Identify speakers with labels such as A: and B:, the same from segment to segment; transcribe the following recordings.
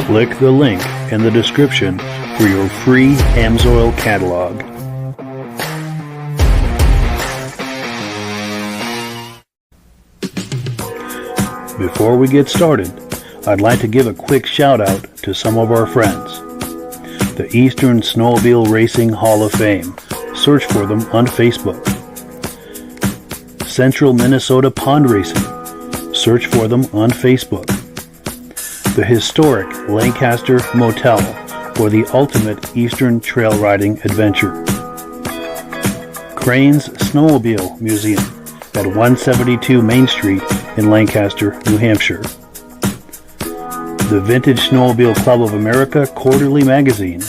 A: Click the link in the description for your free Amsoil catalog. Before we get started, I'd like to give a quick shout out to some of our friends. The Eastern Snowmobile Racing Hall of Fame. Search for them on Facebook. Central Minnesota Pond Racing. Search for them on Facebook. The historic Lancaster Motel for the ultimate Eastern trail riding adventure. Crane's Snowmobile Museum at 172 Main Street in Lancaster, New Hampshire. The Vintage Snowmobile Club of America Quarterly Magazine.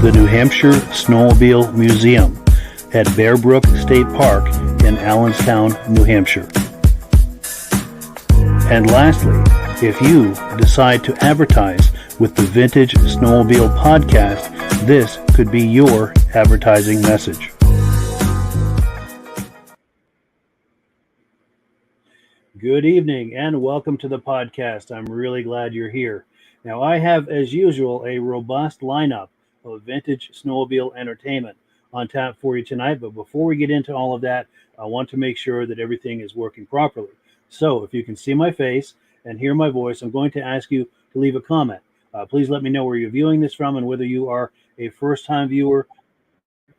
A: The New Hampshire Snowmobile Museum at Bear Brook State Park in Allenstown, New Hampshire. And lastly, if you decide to advertise with the Vintage Snowmobile Podcast, this could be your advertising message. Good evening and welcome to the podcast. I'm really glad you're here. Now, I have, as usual, a robust lineup of vintage snowmobile entertainment on tap for you tonight. But before we get into all of that, I want to make sure that everything is working properly. So if you can see my face and hear my voice, I'm going to ask you to leave a comment. Please let me know where you're viewing this from and whether you are a first-time viewer,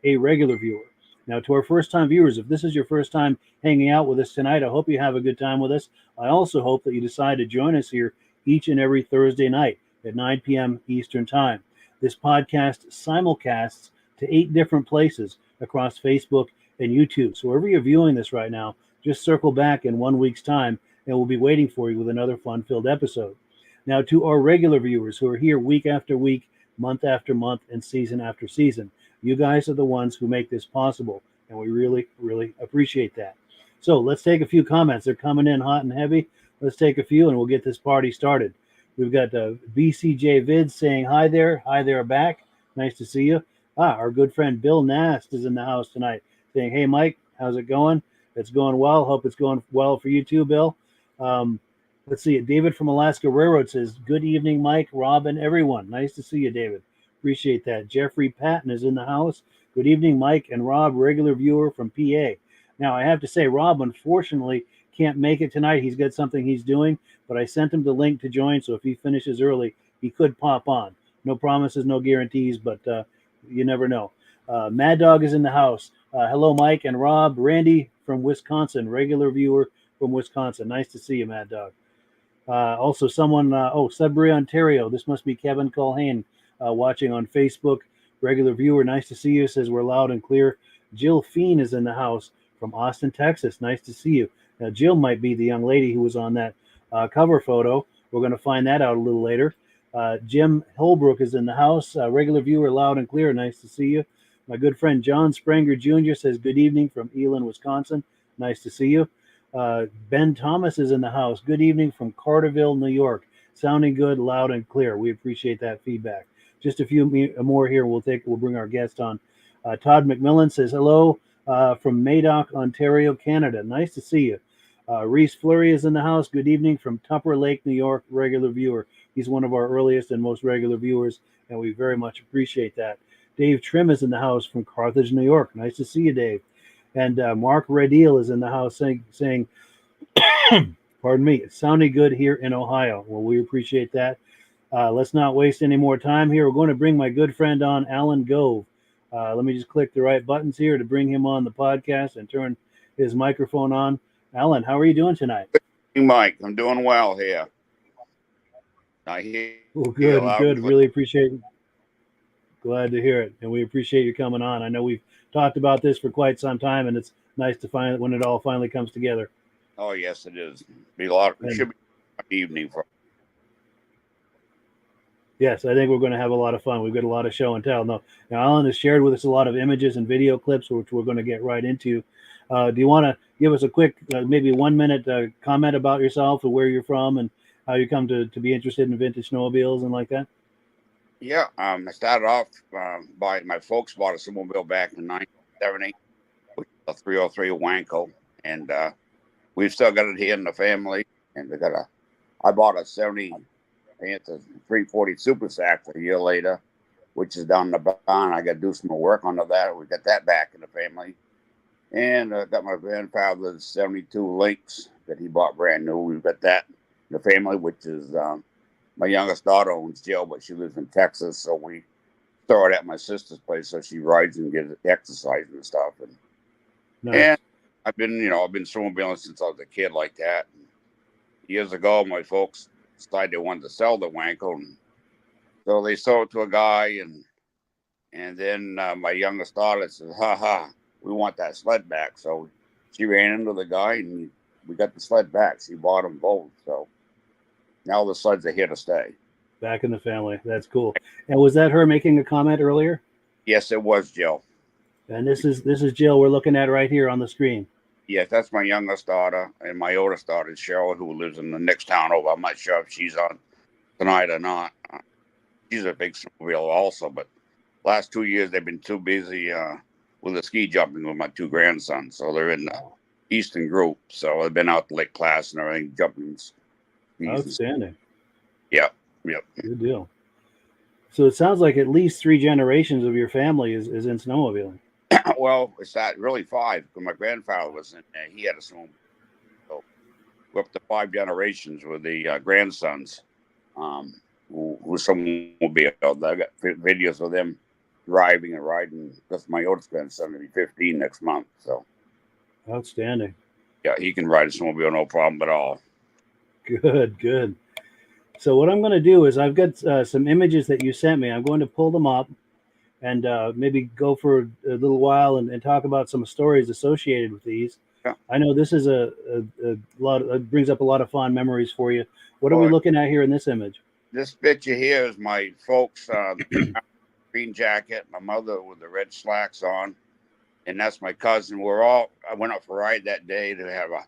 A: a regular viewer. Now, to our first-time viewers, if this is your first time hanging out with us tonight, I hope you have a good time with us. I also hope that you decide to join us here each and every Thursday night at 9 p.m. Eastern Time. This podcast simulcasts to 8 different places across Facebook and YouTube. So wherever you're viewing this right now, just circle back in 1 week's time, and we'll be waiting for you with another fun-filled episode. Now, to our regular viewers who are here week after week, month after month, and season after season, you guys are the ones who make this possible, and we really, really appreciate that. So let's take a few comments. They're coming in hot and heavy. Let's take a few, and we'll get this party started. We've got BCJ Vids saying, hi there back. Nice to see you. Our good friend Bill Nast is in the house tonight saying, hey, Mike, how's it going? It's going well. Hope it's going well for you too, Bill. Let's see. David from Alaska Railroad says, good evening, Mike, Rob, and everyone. Nice to see you, David. Appreciate that. Jeffrey Patton is in the house. Good evening, Mike and Rob, regular viewer from PA. Now, I have to say, Rob, unfortunately, can't make it tonight. He's got something he's doing, but I sent him the link to join, so if he finishes early, he could pop on. No promises, no guarantees, but you never know. Mad Dog is in the house. Hello, Mike and Rob. Randy from Wisconsin, regular viewer from Wisconsin. Nice to see you, Mad Dog. Also, someone, Sudbury, Ontario. This must be Kevin Culhane watching on Facebook. Regular viewer, nice to see you. Says we're loud and clear. Jill Feen is in the house from Austin, Texas. Nice to see you. Now, Jill might be the young lady who was on that cover photo. We're going to find that out a little later. Jim Holbrook is in the house. Regular viewer, loud and clear. Nice to see you. My good friend John Sprenger Jr. says good evening from Elin, Wisconsin. Nice to see you. Ben Thomas is in the house. Good evening from Carterville, New York. Sounding good, loud and clear. We appreciate that feedback. Just a few more here. We'll bring our guest on. Todd McMillan says hello from Madoc, Ontario, Canada. Nice to see you. Reese Fleury is in the house. Good evening from Tupper Lake, New York. Regular viewer. He's one of our earliest and most regular viewers, and we very much appreciate that. Dave Trim is in the house from Carthage, New York. Nice to see you, Dave. And Mark Rediel is in the house saying pardon me, it's sounding good here in Ohio. Well, we appreciate that. Let's not waste any more time here. We're going to bring my good friend on, Alan Gove. Let me just click the right buttons here to bring him on the podcast and turn his microphone on. Alan, how are you doing tonight?
B: Mike, I'm doing well here. I hear.
A: Well, good. Really appreciate it. Glad to hear it, and we appreciate you coming on. I know we've talked about this for quite some time, and it's nice to find when it all finally comes together.
B: Oh yes, it is. It should be an evening for.
A: Yes, I think we're going to have a lot of fun. We've got a lot of show and tell. Now Alan has shared with us a lot of images and video clips, which we're going to get right into. Do you want to give us a quick, maybe 1 minute comment about yourself or where you're from and how you come to be interested in vintage snowmobiles and like that?
B: Yeah, I started off by my folks bought a snowmobile back in 1970, which was a 303 Wanko, and we've still got it here in the family. And I bought a 70 hit the 340 Super Sax a year later, which is down in the barn. I got to do some more work on that. We got that back in the family. And I got my grandfather's 72 Lynx that he bought brand new. We've got that in the family, which is my youngest daughter owns Jill, but she lives in Texas. So we store it at my sister's place so she rides and gets exercise and stuff.
A: Nice.
B: And I've been snowmobiling since I was a kid like that. And years ago, my folks decided they wanted to sell the Wanko. And so they sold it to a guy. And then my youngest daughter says, we want that sled back. So she ran into the guy and we got the sled back. She bought them both. So now the sleds are here to stay.
A: Back in the family. That's cool. And was that her making a comment earlier?
B: Yes, it was Jill.
A: And this is Jill we're looking at right here on the screen.
B: Yes, that's my youngest daughter. And my oldest daughter is Cheryl, who lives in the next town over. I'm not sure if she's on tonight or not. She's a big snowmobile also, but last 2 years they've been too busy with the ski jumping with my two grandsons. So they're in the Eastern group. So they've been out to Lake Placid and everything, jumping.
A: Outstanding.
B: Yep.
A: Good deal. So it sounds like at least 3 generations of your family is in snowmobiling.
B: Well, it's not really 5, because my grandfather was in there. He had a snowmobile. So we're up to 5 generations with the grandsons who snowmobile. I got videos of them driving and riding. That's my oldest grandson, will be 15 next month. So
A: Outstanding.
B: yeah, he can ride a snowmobile no problem at all.
A: Good. So what I'm going to do is I've got some images that you sent me. I'm going to pull them up and maybe go for a little while and talk about some stories associated with these.
B: Yeah.
A: I know this is a lot. It brings up a lot of fond memories for you. What are we looking at here in this image?
B: This picture here is my folks' green jacket, my mother with the red slacks on, and that's my cousin. I went out for a ride that day to have a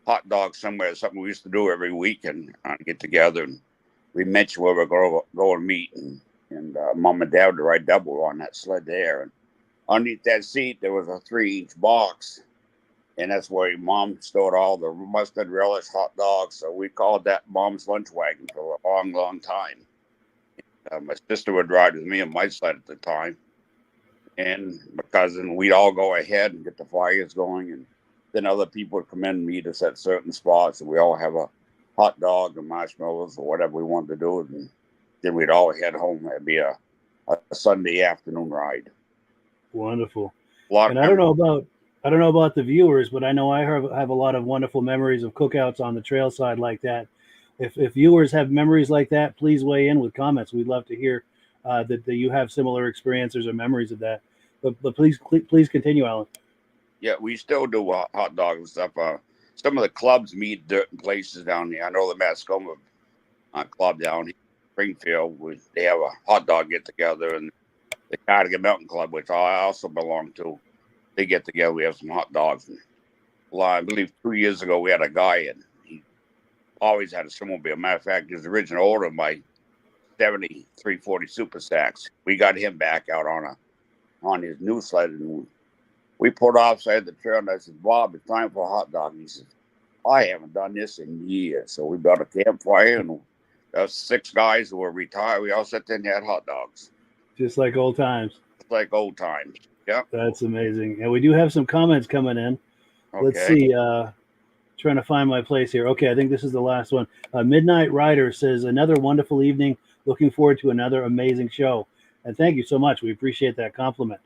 B: hot dog somewhere, something we used to do every week and get together. And we mentioned where we're going to go and meet. And Mom and Dad would ride double on that sled there. And underneath that seat, there was a 3-inch box. And that's where Mom stored all the mustard relish hot dogs. So we called that Mom's lunch wagon for a long, long time. My sister would ride with me on my sled at the time. And my cousin, we'd all go ahead and get the fires going. And then other people would come in and meet us at certain spots. And we all have a hot dog and marshmallows or whatever we wanted to do. And then we'd all head home. It'd be a Sunday afternoon ride.
A: Wonderful. And I don't know about the viewers, but I know I have a lot of wonderful memories of cookouts on the trail side like that. If viewers have memories like that, please weigh in with comments. We'd love to hear that you have similar experiences or memories of that. But please continue, Alan.
B: Yeah, we still do hot dogs and stuff. Some of the clubs meet certain places down here. I know the Mascoma club down here in Springfield, they have a hot dog get together, and the Cardigan Mountain Club, which I also belong to, they get together. We have some hot dogs. And, I believe 2 years ago we had a guy, and he always had a snowmobile. Matter of fact, his original order of my 70 340 Super Sax. We got him back out on his new sled, and we pulled off side the trail, and I said, Bob, it's time for a hot dog. And he said, I haven't done this in years. So we built a campfire, and us 6 guys who were retired, we all sat there and had hot dogs.
A: Just like old times.
B: Like old times. Yeah.
A: That's amazing. And we do have some comments coming in.
B: Okay.
A: Let's see. Trying to find my place here. Okay, I think this is the last one. Midnight Rider says, another wonderful evening. Looking forward to another amazing show. And thank you so much. We appreciate that compliment.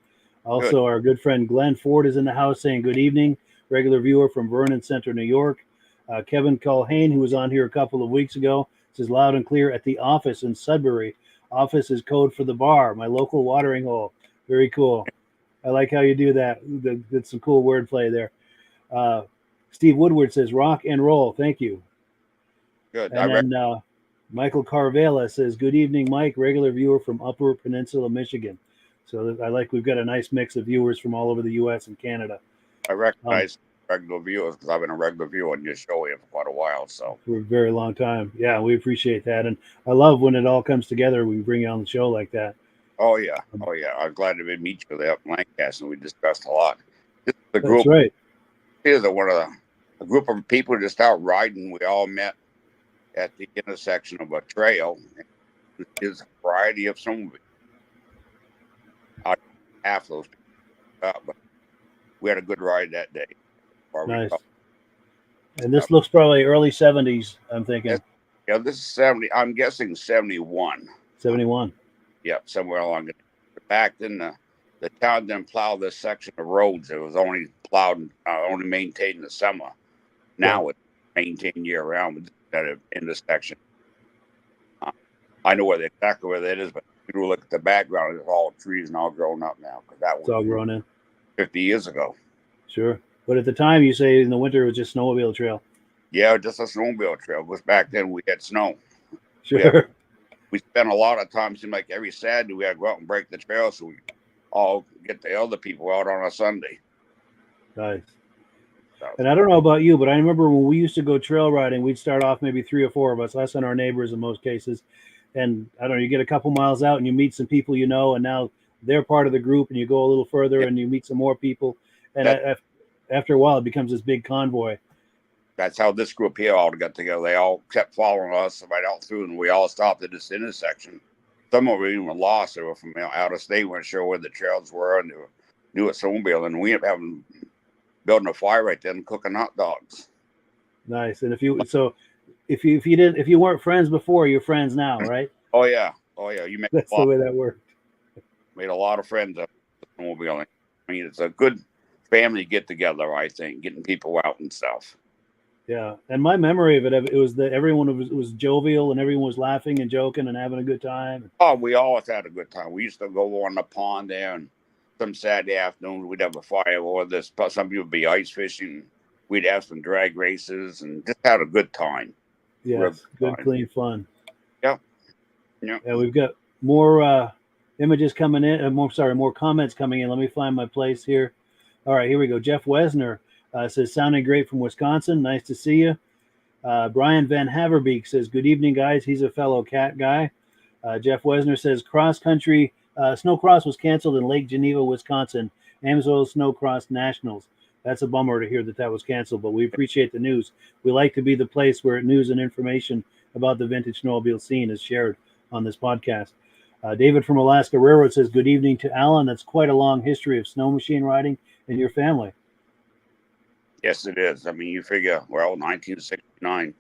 A: Also, Our good friend Glenn Ford is in the house saying good evening. Regular viewer from Vernon Center, New York. Kevin Culhane, who was on here a couple of weeks ago, says loud and clear at the office in Sudbury. Office is code for the bar, my local watering hole. Very cool. I like how you do that. That's some cool wordplay there. Steve Woodward says rock and roll. Thank you.
B: Good.
A: And then Michael Carvela says, good evening, Mike, regular viewer from Upper Peninsula, Michigan. So we've got a nice mix of viewers from all over the U.S. and Canada.
B: I recognize regular viewers because I've been a regular viewer on your show here for quite a while. So
A: for a very long time. Yeah, we appreciate that. And I love when it all comes together. We bring you on the show like that.
B: Oh, yeah. I'm glad to meet you there up in Lancaster. We discussed a lot. This is the group.
A: That's right.
B: Here's a group of people just out riding. We all met at the intersection of a trail. There's a variety of snowmobiles. Half those people, but we had a good ride that day.
A: Nice. And this looks probably early 70s, I'm thinking.
B: Yeah, this is 70. I'm guessing 71.
A: 71.
B: Yep, somewhere along it. Back then, the town didn't plow this section of roads. It was only plowed, only maintained in the summer. Now it's maintained year round with that intersection. I know exactly where that is, but if you look at the background, it's all trees and all grown up now. Because that was
A: all grown in
B: 50 years ago.
A: Sure. But at the time, you say in the winter, it was just snowmobile trail.
B: Yeah, just a snowmobile trail. Because back then, we had snow.
A: Sure.
B: We spent a lot of time, seemed like every Saturday, we had to go out and break the trail so we all get the other people out on a Sunday.
A: Nice. And I don't know about you, but I remember when we used to go trail riding, we'd start off maybe 3 or 4 of us, us and our neighbors in most cases. And I don't know, you get a couple miles out and you meet some people you know, and now they're part of the group, and you go a little further and you meet some more people. And after a while, it becomes this big convoy.
B: That's how this group here all got together. They all kept following us right out through, and we all stopped at this intersection. Some of them even lost. They were from out of state, weren't sure where the trails were, and they were new at snowmobile. And we ended up building a fire right there and cooking hot dogs.
A: Nice. And if you weren't friends before, you're friends now, right?
B: Oh yeah. You met.
A: That's the way that worked.
B: Made a lot of friends up at snowmobiling. I mean, it's a good family get together. I think getting people out and stuff.
A: Yeah, and my memory of it was that everyone was jovial and everyone was laughing and joking and having a good time.
B: Oh, we always had a good time. We used to go on the pond there, and some Saturday afternoon we'd have a fire or this. Some people would be ice fishing. We'd have some drag races and just had a good time.
A: Yes, good, clean fun.
B: Yeah.
A: Yeah, we've got more images coming in. More comments coming in. Let me find my place here. All right, here we go. Jeff Wesner says, sounding great from Wisconsin. Nice to see you. Brian Van Haverbeek says, good evening, guys. He's a fellow cat guy. Jeff Wesner says, cross-country snowcross was canceled in Lake Geneva, Wisconsin. Amsoil Snowcross Nationals. That's a bummer to hear that was canceled, but we appreciate the news. We like to be the place where news and information about the vintage snowmobile scene is shared on this podcast. David from Alaska Railroad says, good evening to Alan. That's quite a long history of snow machine riding in your family.
B: Yes, it is. I mean, you figure, 1969, it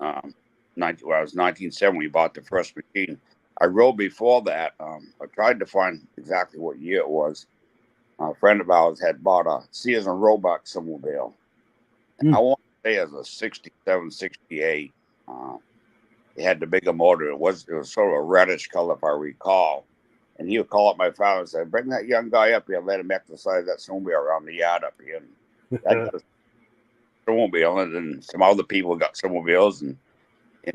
B: was 1970 we bought the first machine. I rode before that. I tried to find exactly what year it was. A friend of ours had bought a Sears and Roebuck snowmobile. I want to say it was a 67, 68. It had the bigger motor. It was sort of a reddish color, if I recall. And he would call up my father and say, bring that young guy up here, let him exercise that snowmobile around the yard up here. And I got a snowmobile, and then some other people got snowmobiles. And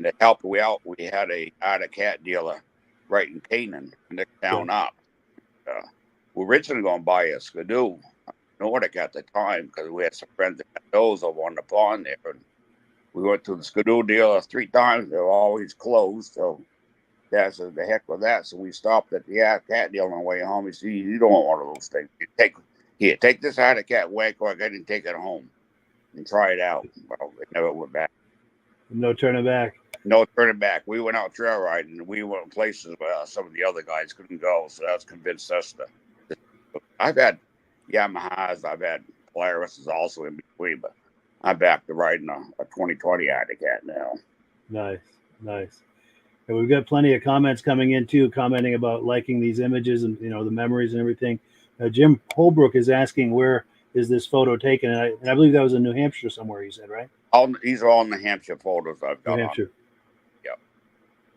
B: to help we out, we had a cat dealer right in Canaan, next town up. We were originally going to buy a Skidoo Nordic at the time because we had some friends that had those over on the pond there. And we went to the Skidoo dealer 3 times. They were always closed. So Dad said, the heck with that. So we stopped at the cat dealer on the way home. He said, you don't want one of those things. Take this cat wank or I didn't take it home and try it out. Well, it never went back.
A: No turning back.
B: No turning back. We went out trail riding, and we went places where some of the other guys couldn't go. So that's convinced us to. I've had Yamahas, I've had Polaris's also in between, but I'm back to riding a 2020 cat now.
A: Nice. And we've got plenty of comments coming in too, commenting about liking these images and the memories and everything. Jim Holbrook is asking, where is this photo taken? And I believe that was in New Hampshire somewhere. You said, right?
B: These are all New Hampshire photos I've got.
A: New Hampshire.
B: Yep.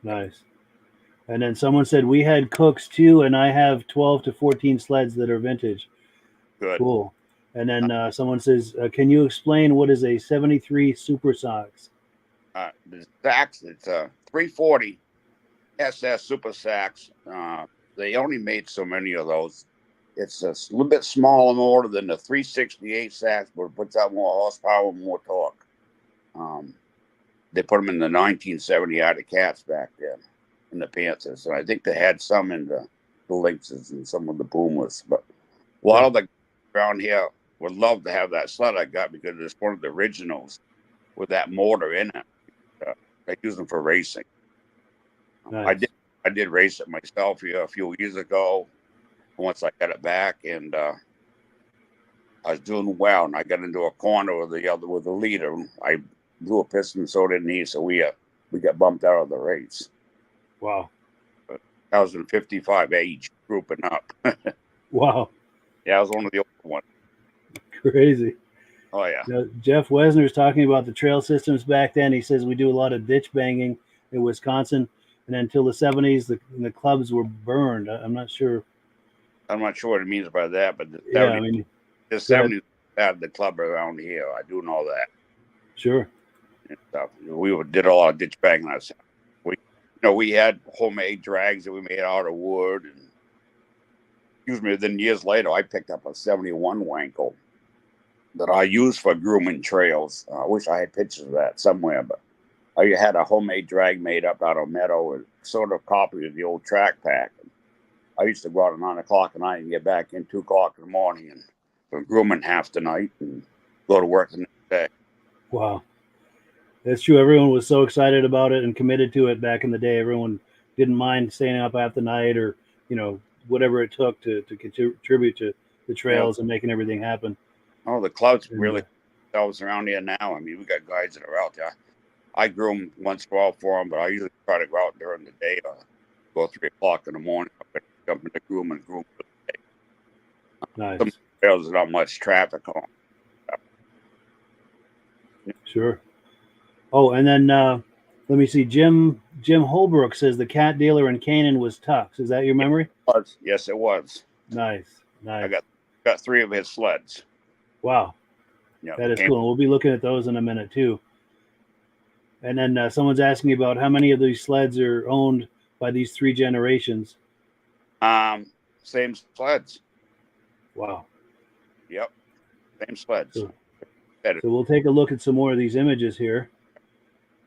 A: Nice. And then someone said, we had Cooks too, and I have 12 to 14 sleds that are vintage.
B: Good.
A: Cool. And then someone says, can you explain what is a 73 Super Sox?
B: The Sax, it's a 340 SS Super Sax. They only made so many of those. It's a little bit smaller motor than the 368 Sax, but it puts out more horsepower and more torque. They put them in the 1970 out of cats back then in the Panthers. And I think they had some in the Lynxes and some of the Pumas. But a lot of the around here would love to have that sled I got because it's one of the originals with that motor in it. I use them for racing.
A: Nice.
B: I did race it myself here a few years ago. Once I got it back, and I was doing well, and I got into a corner with the leader. I blew a piston, so didn't he. So we got bumped out of the race.
A: Wow.
B: 1,055 age, grouping up.
A: Wow.
B: Yeah, I was one of the old ones.
A: Crazy.
B: Oh yeah.
A: Now, Jeff Wesner is talking about the trail systems back then. He says we do a lot of ditch banging in Wisconsin, and until the 70s, the clubs were burned. I'm not sure.
B: I'm not sure what it means by that, but the
A: Yeah,
B: 70s,
A: I mean,
B: the 70s had the club around here. I do know that.
A: sure.
B: And stuff. Did a lot of ditch banging ourselves. We had homemade drags that we made out of wood. And then years later, I picked up a 71 Wankel that I used for grooming trails. I wish I had pictures of that somewhere, but I had a homemade drag made up out of metal, and sort of copy of the old track pack. I used to go out at 9 o'clock at night and get back in 2 o'clock in the morning and for grooming half the night and go to work the next day.
A: Wow. That's true. Everyone was so excited about it and committed to it back in the day. Everyone didn't mind staying up half the night or, whatever it took to contribute to the trails and making everything happen.
B: Oh, the clubs really themselves around here now. I mean, we got guys that are out there. I groom once in a while for them, but I usually try to go out during the day or go 3 o'clock in the morning, jump in the groom and groom for the day.
A: Nice.
B: Some trails there's not much traffic on.
A: Sure. Oh, and then let me see. Jim Holbrook says the cat dealer in Canaan was Tux. Is that your memory?
B: Yes, it was.
A: Nice.
B: I got 3 of his sleds.
A: Wow. Yeah, that is cool. We'll be looking at those in a minute too. And then someone's asking about how many of these sleds are owned by these 3 generations.
B: Same sleds.
A: Wow.
B: Yep. Same sleds.
A: So we'll take a look at some more of these images here.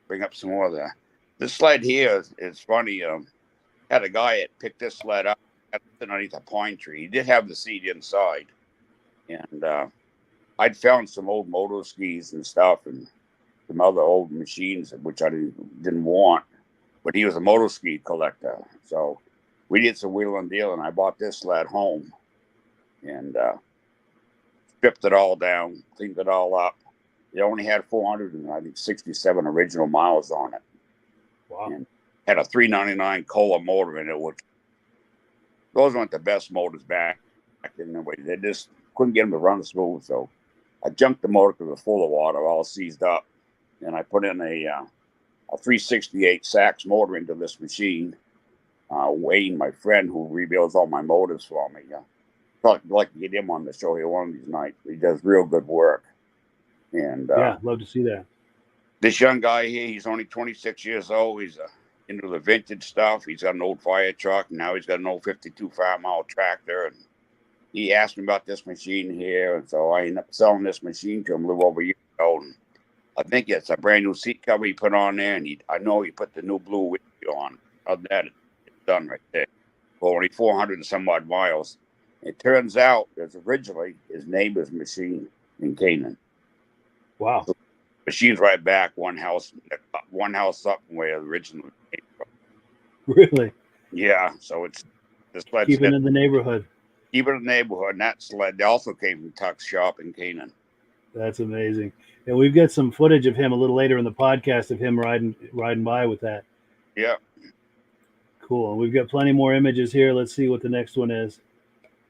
B: Bring up some more of that. This sled here is funny. Had a guy that picked this sled up underneath a pine tree. He did have the seat inside. And I'd found some old motor skis and stuff and some other old machines, which I didn't want. But he was a motor ski collector. So we did some wheel and deal, and I bought this sled home and stripped it all down, cleaned it all up. It only had 467 original miles on it.
A: Wow.
B: And had a 399 Kohler motor in it, which those weren't the best motors back then. They just couldn't get them to run smooth. So I junked the motor because it was full of water, all seized up. And I put in a 368 Sachs motor into this machine. Wayne, my friend who rebuilds all my motors for me, I'd like to get him on the show here one of these nights. He does real good work. And
A: love to see that.
B: This young guy here, he's only 26 years old. He's into the vintage stuff. He's got an old fire truck. And now he's got an old 52 5-mile tractor. And he asked me about this machine here. And so I ended up selling this machine to him a little over a year ago. And I think it's a brand new seat cover he put on there. And I know he put the new blue windshield on. Other than that, it's done right there. For only 400 and some odd miles. It turns out it's originally his neighbor's machine in Canaan.
A: Wow.
B: So machine's right back one house up from where it originally came from.
A: Really?
B: Yeah. So it's the sled.
A: Keeping in the neighborhood.
B: Keeping in the neighborhood. And that sled also came from Tuck's shop in Canaan.
A: That's amazing. And we've got some footage of him a little later in the podcast of him riding by with that.
B: Yeah.
A: Cool. And we've got plenty more images here. Let's see what the next one is.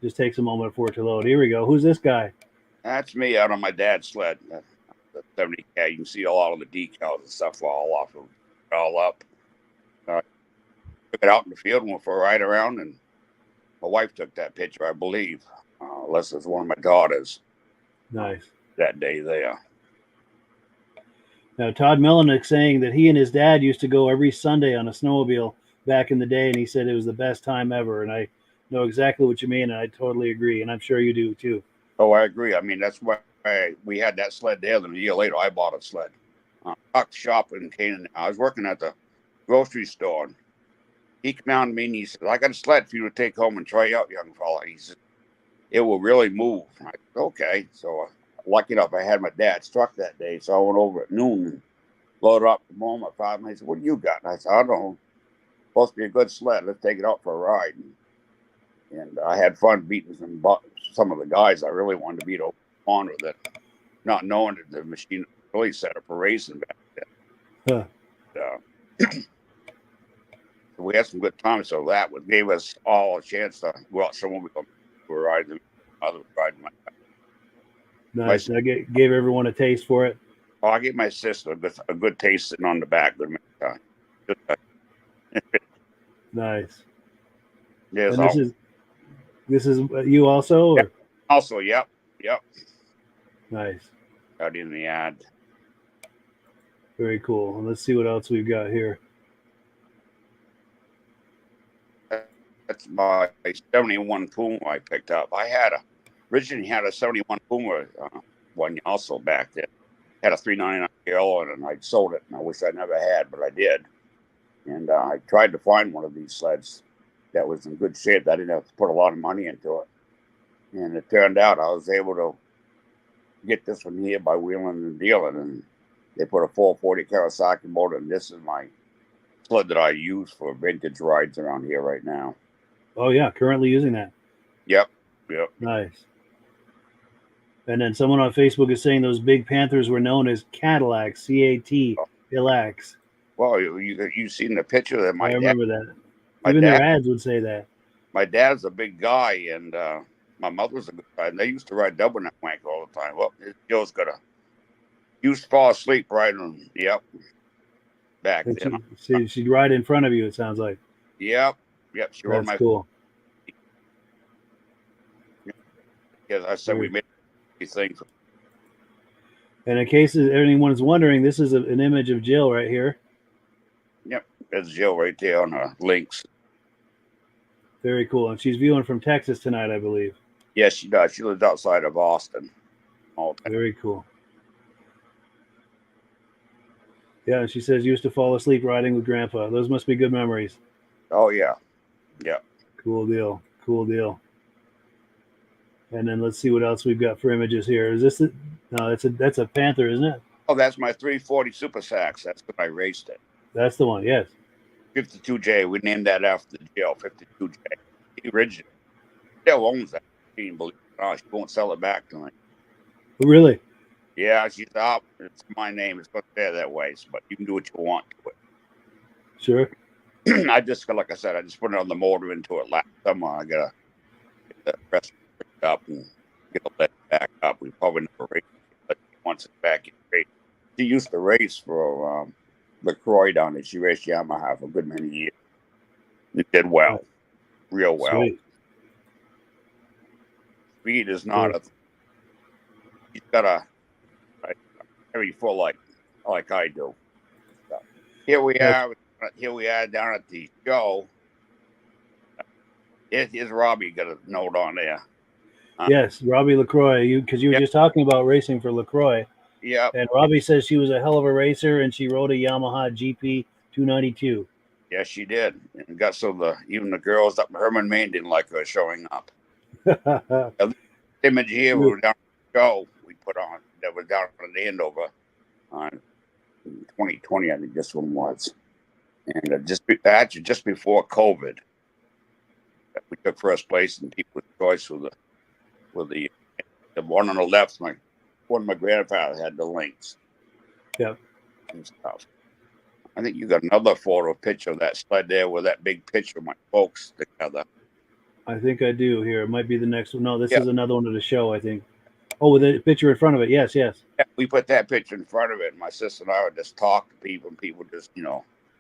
A: Just takes a moment for it to load. Here we go. Who's this guy?
B: That's me out on my dad's sled. The 70K. You can see a lot of the decals and stuff all off of it all up. Took it out in the field and went for a ride around, and my wife took that picture, I believe. Unless it's one of my daughters.
A: Nice.
B: That day there.
A: Now, Todd Millenick saying that he and his dad used to go every Sunday on a snowmobile back in the day, and he said it was the best time ever. And I know exactly what you mean, and I totally agree, and I'm sure you do too.
B: Oh, I agree. I mean, that's why we had that sled there. Then a year later, I bought a sled. Tuck's shop in Canaan. I was working at the grocery store. And he came out to me and he said, "I got a sled for you to take home and try out, young fella." He said, "It will really move." I said, "Okay." So lucky enough, I had my dad's truck that day, so I went over at noon. And loaded up the moment. My father, he said, "What do you got?" And I said, "I don't know. Supposed to be a good sled. Let's take it out for a ride." And I had fun beating some of the guys I really wanted to beat on with it, not knowing that the machine really set up for racing back then.
A: Huh.
B: So we had some good times. So that gave us all a chance to go out somewhere we were riding. Other riding
A: Nice. I gave everyone a taste for it.
B: Oh, I gave my sister a good taste sitting on the back.
A: Nice.
B: Yeah,
A: and this is you also? Or?
B: Yep. Also, yep.
A: Nice.
B: Out in the ad.
A: Very cool. And let's see what else we've got here.
B: That's my 71 Puma I picked up. I originally had a 71 Puma one also back then. Had a 399 kill and I sold it, and I wish I never had, but I did. And I tried to find one of these sleds that was in good shape. I didn't have to put a lot of money into it. And it turned out I was able to get this one here by wheeling and dealing, and they put a 440 Kawasaki motor, and this is my sled that I use for vintage rides around here right now.
A: Oh yeah, currently using that.
B: Yep.
A: Nice. And then someone on Facebook is saying those big Panthers were known as Cadillacs, C-A-T-L-A-X.
B: Well, you seen the picture that
A: I remember that. Even their ads would say that.
B: My dad's a big guy, and my mother's a good guy. And they used to ride double neck wank all the time. Well, Joe's used to fall asleep riding. Yep. Back then.
A: She'd ride in front of you, it sounds like.
B: Yep. She rode
A: That's cool.
B: Because I said we made these things.
A: And in case anyone's wondering, this is an image of Jill right here.
B: Yep, that's Jill right there on the links.
A: Very cool. And she's viewing from Texas tonight, I believe.
B: Yes, she does. She lives outside of Austin.
A: Very cool. Yeah, and she says used to fall asleep riding with Grandpa. Those must be good memories.
B: Oh, yeah. Yeah.
A: Cool deal. And then let's see what else we've got for images here. Is this no? That's a Panther, isn't it?
B: Oh, that's my 340 Super Sax. That's when I raced it.
A: That's the one. Yes.
B: 52J. We named that after the Jill. 52J. The original. Jill owns that machine. Believe it or not, she won't sell it back to me.
A: Really?
B: Yeah, she's out. It's my name. It's going to stay that way. But you can do what you want to it.
A: Sure.
B: I just, like I said, I just put it on the motor into it last summer. I got to get the rest up and get the lead back up. We probably never raced it, but once it's back in race. She used to race for LaCroix down there. She raced Yamaha for a good many years. It did well, real well.
A: Sweet.
B: Speed is not she's got a heavy full like I do. So here we are down at the show. Here's Robbie got a note on there.
A: Yes, Robbie LaCroix. Because you were just talking about racing for LaCroix.
B: Yeah.
A: And Robbie says she was a hell of a racer, and she rode a Yamaha GP 292.
B: Yes, she did. And got even the girls up in Herman, Maine didn't like her showing up. The image here we were down at the show we put on that was down in Andover on 2020, I think this one was. And just before COVID, we took first place in People's Choice with the one on the left. One of my grandfather had the links.
A: Yep.
B: And stuff. I think you got another picture of that sled there with that big picture of my folks together.
A: I think I do here. It might be the next one. No, this is another one of the show, I think. Oh, with a picture in front of it. Yes.
B: Yeah, we put that picture in front of it. My sister and I would just talk to people, and people just,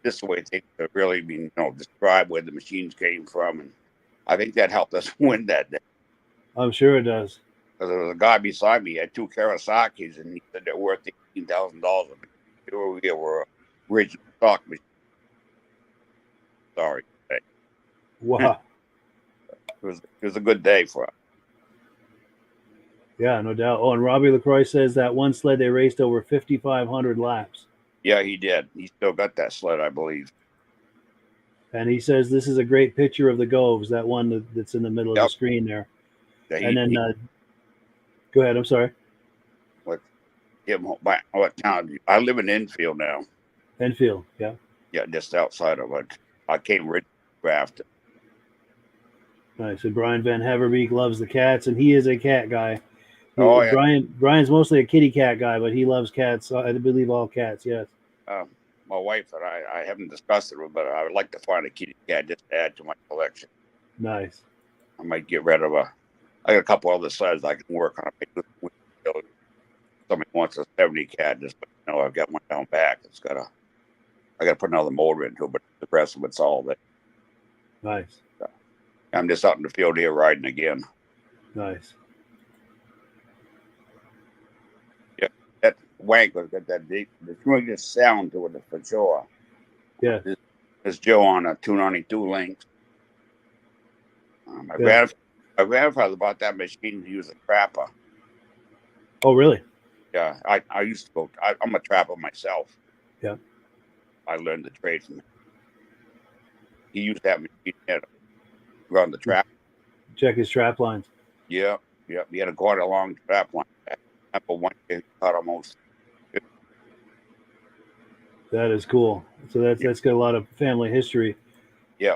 B: this way they could really describe where the machines came from. And I think that helped us win that day.
A: I'm sure it does.
B: Because there was a guy beside me, he had two Kawasaki's, and he said they're worth $18,000. They were original stock machines. Sorry.
A: Wow.
B: It was a good day for us.
A: Yeah, no doubt. Oh, and Robbie LaCroix says that one sled they raced over 5,500 laps.
B: Yeah, he did. He still got that sled, I believe.
A: And he says this is a great picture of the Goves, that one that's in the middle of the screen there.
B: Yeah,
A: and then, go ahead. I'm sorry.
B: What town? I live in Enfield now.
A: Enfield, yeah.
B: Yeah, just outside of it. I came right after.
A: Nice. And Brian Van Heverbeek loves the cats, and he is a cat guy.
B: Oh yeah.
A: Brian's mostly a kitty cat guy, but he loves cats. I believe all cats. Yes.
B: My wife and I haven't discussed it, but I would like to find a kitty cat just to add to my collection.
A: Nice.
B: I might get rid of I got a couple other sleds I can work on. Somebody wants a 70 cat, just I've got one down back. I got to put another motor into it, but the rest of it's all that.
A: Nice.
B: So, I'm just out in the field here riding again.
A: Nice.
B: Yeah, that Wanker's got that deep, the strongest sound to it for sure.
A: Yeah.
B: There's Joe on a 292 Lynx. My grandfather bought that machine. He was a trapper.
A: Oh, really?
B: Yeah, I used to go. I'm a trapper myself.
A: Yeah.
B: I learned the trade from him. He used that machine to run the trap.
A: Check his trap lines.
B: Yeah. He had a quite a long trap line. For one day, he caught almost.
A: That is cool. So that's got a lot of family history.
B: Yeah.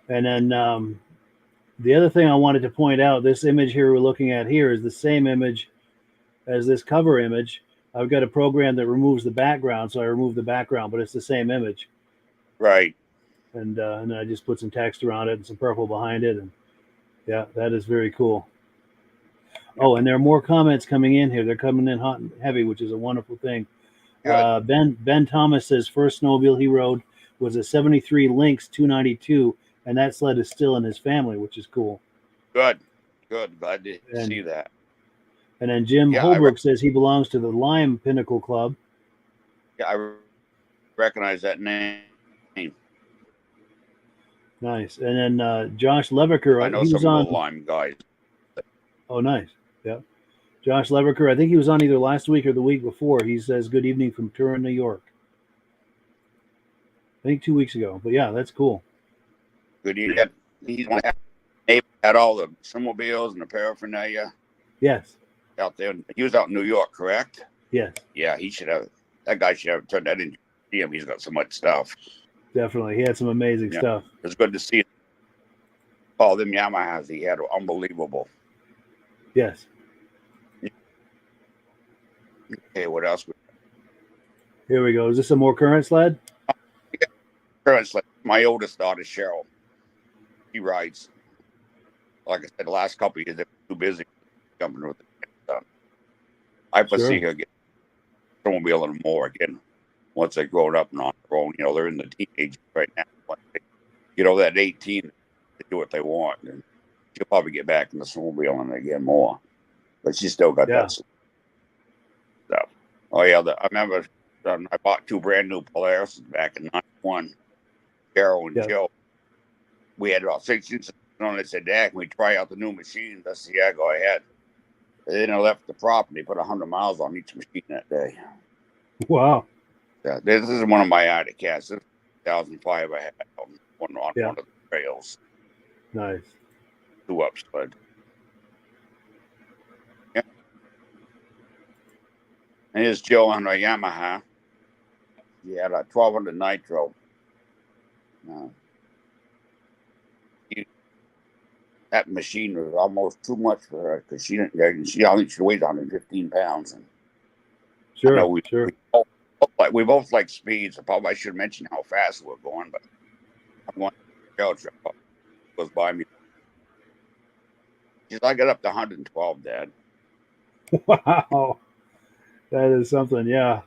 A: And then the other thing I wanted to point out, this image here we're looking at here is the same image as this cover image. I've got a program that removes the background, so I remove the background, but it's the same image.
B: Right.
A: And I just put some text around it and some purple behind it, and yeah, that is very cool. Oh, and there are more comments coming in here. They're coming in hot and heavy, which is a wonderful thing. Ben Thomas says first snowmobile he rode was a 73 Lynx 292, and that sled is still in his family, which is cool.
B: Good. Glad to see that.
A: And then Jim Holbrook says he belongs to the Lime Pinnacle Club.
B: Yeah, I recognize that name.
A: Nice. And then Josh Leverker.
B: I know some of the Lime guys.
A: Oh, nice. Yeah. Josh Leverker, I think he was on either last week or the week before. He says, good evening from Turin, New York. I think 2 weeks ago. But yeah, that's cool.
B: Good evening. He's had all the snowmobiles and the paraphernalia.
A: Yes.
B: Out there. He was out in New York, correct?
A: Yes.
B: Yeah, that guy should have turned that into him. He's got so much stuff.
A: Definitely. He had some amazing stuff.
B: It's good to see all them Yamahas he had were unbelievable.
A: Yes.
B: Okay, what else?
A: Here we go. Is this a more current sled?
B: Yeah, current sled. My oldest daughter, Cheryl, she rides. Like I said, the last couple of years, they were too busy jumping with it. I foresee her get snowmobiling more again once they grow up and on their own. They're in the teenage right now. Once they get over that 18, they do what they want. And she'll probably get back into snowmobiling again more. But she still got that stuff. Oh, yeah. I remember I bought 2 brand new Polaris back in 91. Carol and Joe. We had about 6 inches on. They said, Dad, can we try out the new machines? I said, yeah, go ahead. They didn't left the property, put 100 miles on each machine that day.
A: Wow.
B: Yeah, this is one of my Arctic cats. This is 2005 I had one of the trails.
A: Nice.
B: 2-up sled. Yeah. And here's Joe on a Yamaha. He had a 1200 Nitro. That machine was almost too much for her because she only weighs 115 pounds. And
A: sure.
B: We both like speeds. I should mention how fast we're going, but I'm going to goes by me. I got up to 112, Dad.
A: Wow. That is something, yeah.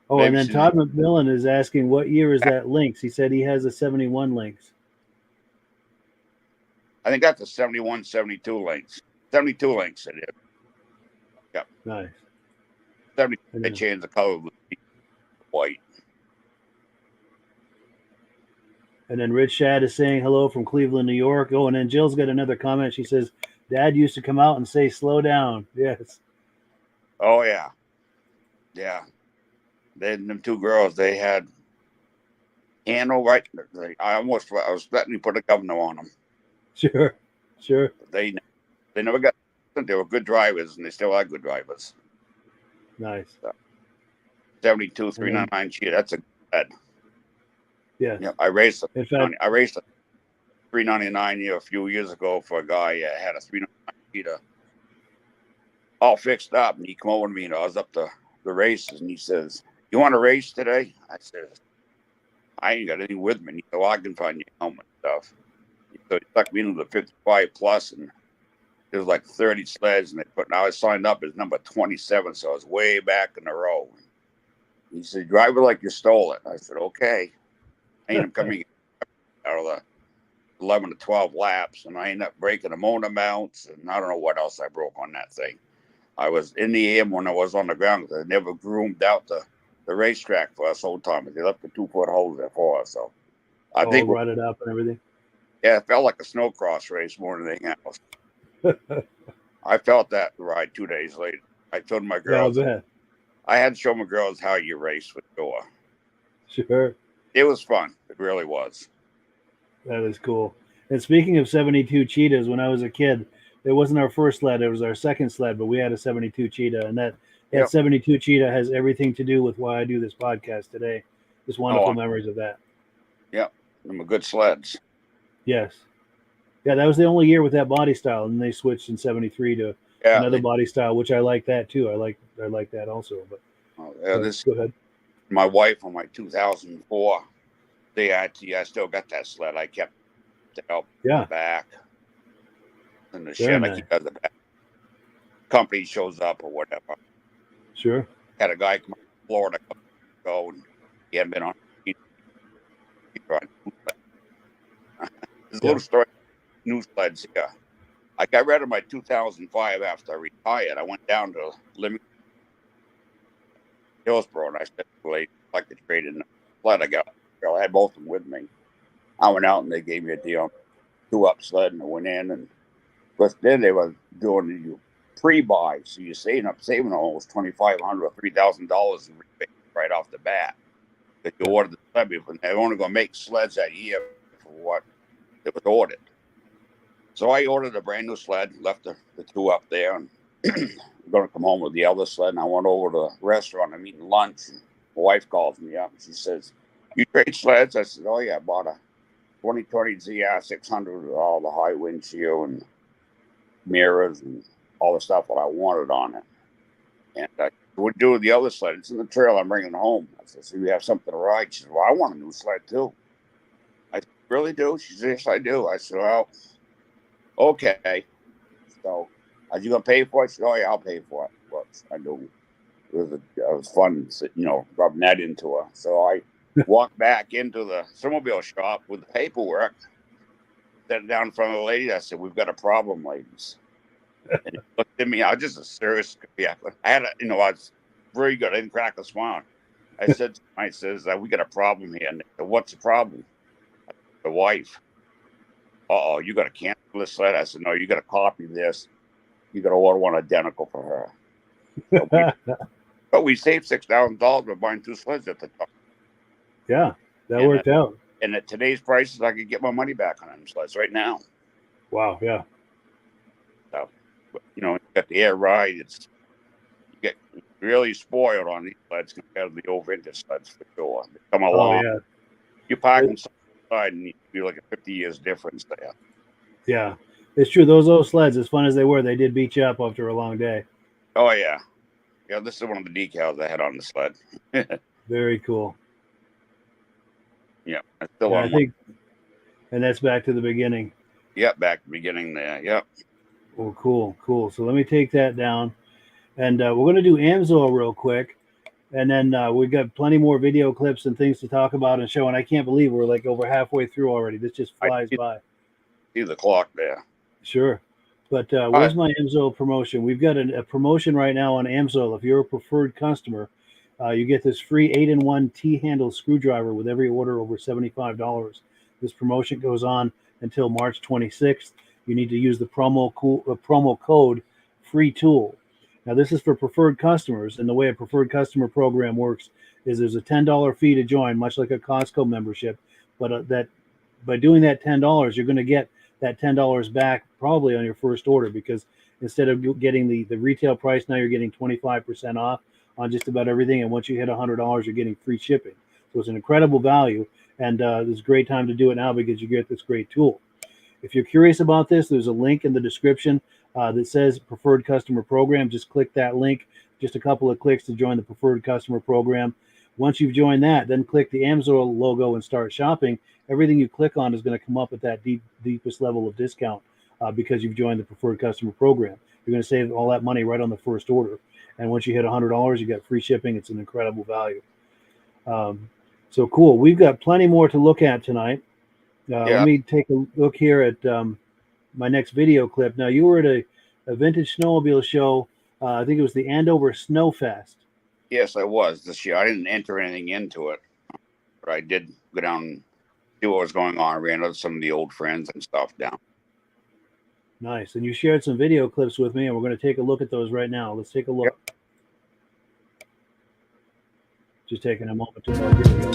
A: Oh, maybe. And then Todd McMillan is asking, what year is that Lynx? He said he has a 71 Lynx.
B: I think that's a 71, 72 Lynx. 72 Lynx it is. Yep.
A: Nice.
B: 70, they changed the color to white.
A: And then Rich Shad is saying hello from Cleveland, New York. Oh, and then Jill's got another comment. She says, Dad used to come out and say, slow down. Yes.
B: Oh, yeah. Yeah. Them 2 girls, they had handle right. I was letting you put a governor on them.
A: Sure.
B: They never got. They were good drivers, and they still are good drivers.
A: Nice. So,
B: 72 399 cheetah. That's a good sled.
A: Yes.
B: Yeah, I raced a
A: In fact,
B: 399 a few years ago for a guy that had a 399 cheetah all fixed up, and he come over to me, and I was up the races, and he says, "You want to race today?" I said, "I ain't got anything with me." And he said, "Well, I can find you helmet stuff." So he stuck me into the 55 plus, and there was like 30 sleds, and now I signed up as number 27, so I was way back in the row. He said, "Drive it like you stole it." I said, "Okay." I ended up coming out of the 11 to 12 laps, and I ended up breaking the motor mounts, and I don't know what else I broke on that thing. I was in the air when I was on the ground because I never groomed out the racetrack for us old timers. They left the 2-foot holes there for us. So I
A: all
B: think,
A: rutted up and everything.
B: yeah, it felt like a snowcross race more than anything else. I felt that ride 2 days later. I told my girls,
A: Yeah,
B: I had to show my girls how you race with door.
A: sure.
B: It was fun. It really was.
A: That is cool. And speaking of 72 cheetahs, when I was a kid, it wasn't our first sled; it was our second sled. But we had a 72 cheetah, and that 72 cheetah has everything to do with why I do this podcast today. Just wonderful memories of that.
B: Yep, them are good sleds.
A: Yes, yeah, that was the only year with that body style, and they switched in '73 to another body style, which I like that too. I like that also. But go ahead.
B: My wife on my 2004 CIT, I still got that sled. I kept to help the back in the shed.
A: Nice.
B: I keep at the back. Company shows up or whatever.
A: Sure.
B: Had a guy come from Florida go, and he hadn't been on. There's a little story. New sleds here. I got rid of my 2005 after I retired. I went down to Hillsborough, and I said, "Well, I'd like to trade in the sled I got." I had both of them with me. I went out, and they gave me a deal, 2-up sled, and I went in, and but then they were doing the pre-buy, so you're saving almost $2,500 or $3,000 right off the bat. That you ordered the sled, and they're only going to make sleds that year for what it was ordered. So I ordered a brand new sled, left the 2-up there, and I'm going to come home with the other sled. And I went over to the restaurant. I'm eating lunch. And my wife calls me up, and she says, "You trade sleds?" I said, "Oh, yeah, I bought a 2020 ZR 600 with all the high windshield and mirrors and all the stuff that I wanted on it." And I would do with the other sled. It's in the trail. I'm bringing it home. I said, "So you have something to ride?" She said, "Well, I want a new sled, too." I said, "Really do?" She said, "Yes, I do." I said, "Well, okay. So, are you going to pay for it?" She said, "Oh, yeah, I'll pay for it." But I do. It was fun, rubbing that into her. So I walked back into the snowmobile shop with the paperwork, set it down in front of the lady. I said, "We've got a problem, ladies." And he looked at me. I was just a serious. Yeah, I was very good. I didn't crack a smile. I said, "We got a problem here." And they said, "What's the problem?" I said, "The wife." "Uh-oh, you got to cancel this sled?" I said, "No, you got to copy this. You got to order one identical for her." But we saved $6,000 by buying 2 sleds at the time.
A: Yeah, that worked out.
B: And at today's prices, I could get my money back on them sleds right now.
A: Wow, yeah.
B: So, you got the air ride. You get really spoiled on these sleds compared to the old vintage sleds for sure. They come along.
A: Oh, yeah.
B: You park them side and you feel like a 50 years difference there.
A: Yeah, it's true. Those old sleds, as fun as they were, they did beat you up after a long day.
B: Oh, yeah. Yeah, this is one of the decals I had on the sled.
A: Very cool.
B: Yeah, I still on
A: I think, and that's back to the beginning.
B: Yep, back to the beginning there. Yep.
A: Oh, cool. So let me take that down, and we're going to do Amsoil real quick, and then we've got plenty more video clips and things to talk about and show. And I can't believe we're like over halfway through already. This just flies by.
B: See the clock there.
A: Sure. But where's my Amsoil promotion? We've got a promotion right now on Amsoil. If you're a preferred customer, you get this free 8-in-1 T-handle screwdriver with every order over $75. This promotion goes on until March 26th. You need to use the promo code FREETOOL. Now, this is for preferred customers, and the way a preferred customer program works is there's a $10 fee to join, much like a Costco membership. But that by doing that $10, you're going to get that $10 back probably on your first order, because instead of getting the retail price, now you're getting 25% off on just about everything. And once you hit $100, you're getting free shipping. So it's an incredible value. And it's a great time to do it now because you get this great tool. If you're curious about this, there's a link in the description that says Preferred Customer Program. Just click that link, just a couple of clicks to join the Preferred Customer Program. Once you've joined that, then click the Amsoil logo and start shopping. Everything you click on is going to come up at that deepest level of discount because you've joined the Preferred Customer Program. You're going to save all that money right on the first order. And once you hit $100, you get free shipping. It's an incredible value. So cool. We've got plenty more to look at tonight. Let me take a look here at my next video clip. Now, you were at a vintage snowmobile show. I think it was the Andover Snow Fest.
B: Yes, I was this year. I didn't enter anything into it, but I did go down and see what was going on. I ran into some of the old friends and stuff down.
A: Nice. And you shared some video clips with me, and we're going to take a look at those right now. Let's take a look. Yep. Just taking a moment to look. Here we go.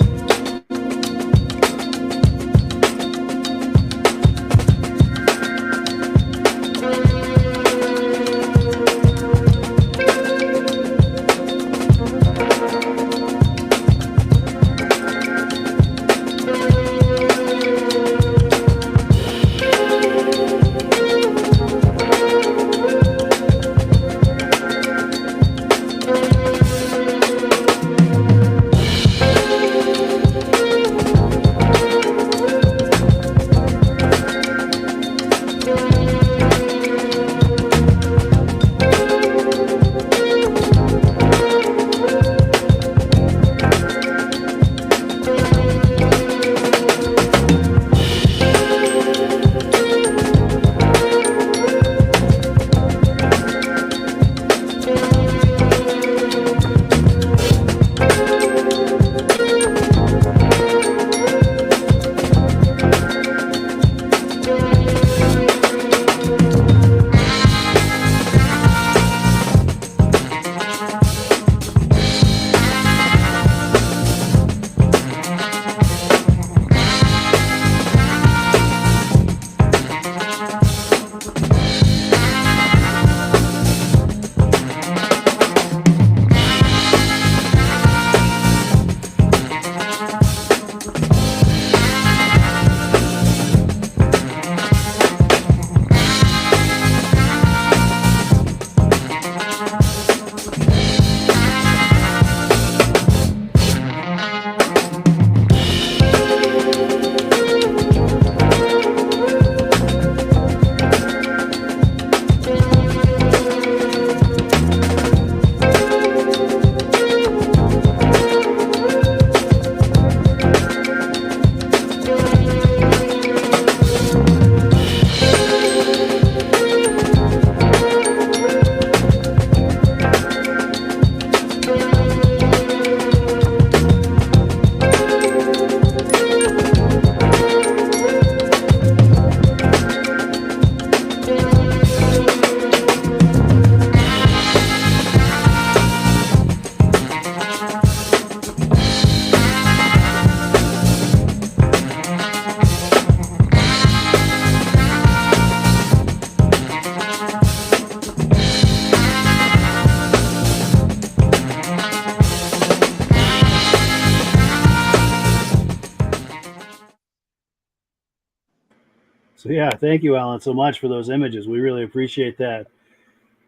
A: So yeah, thank you, Alan, so much for those images. We really appreciate that.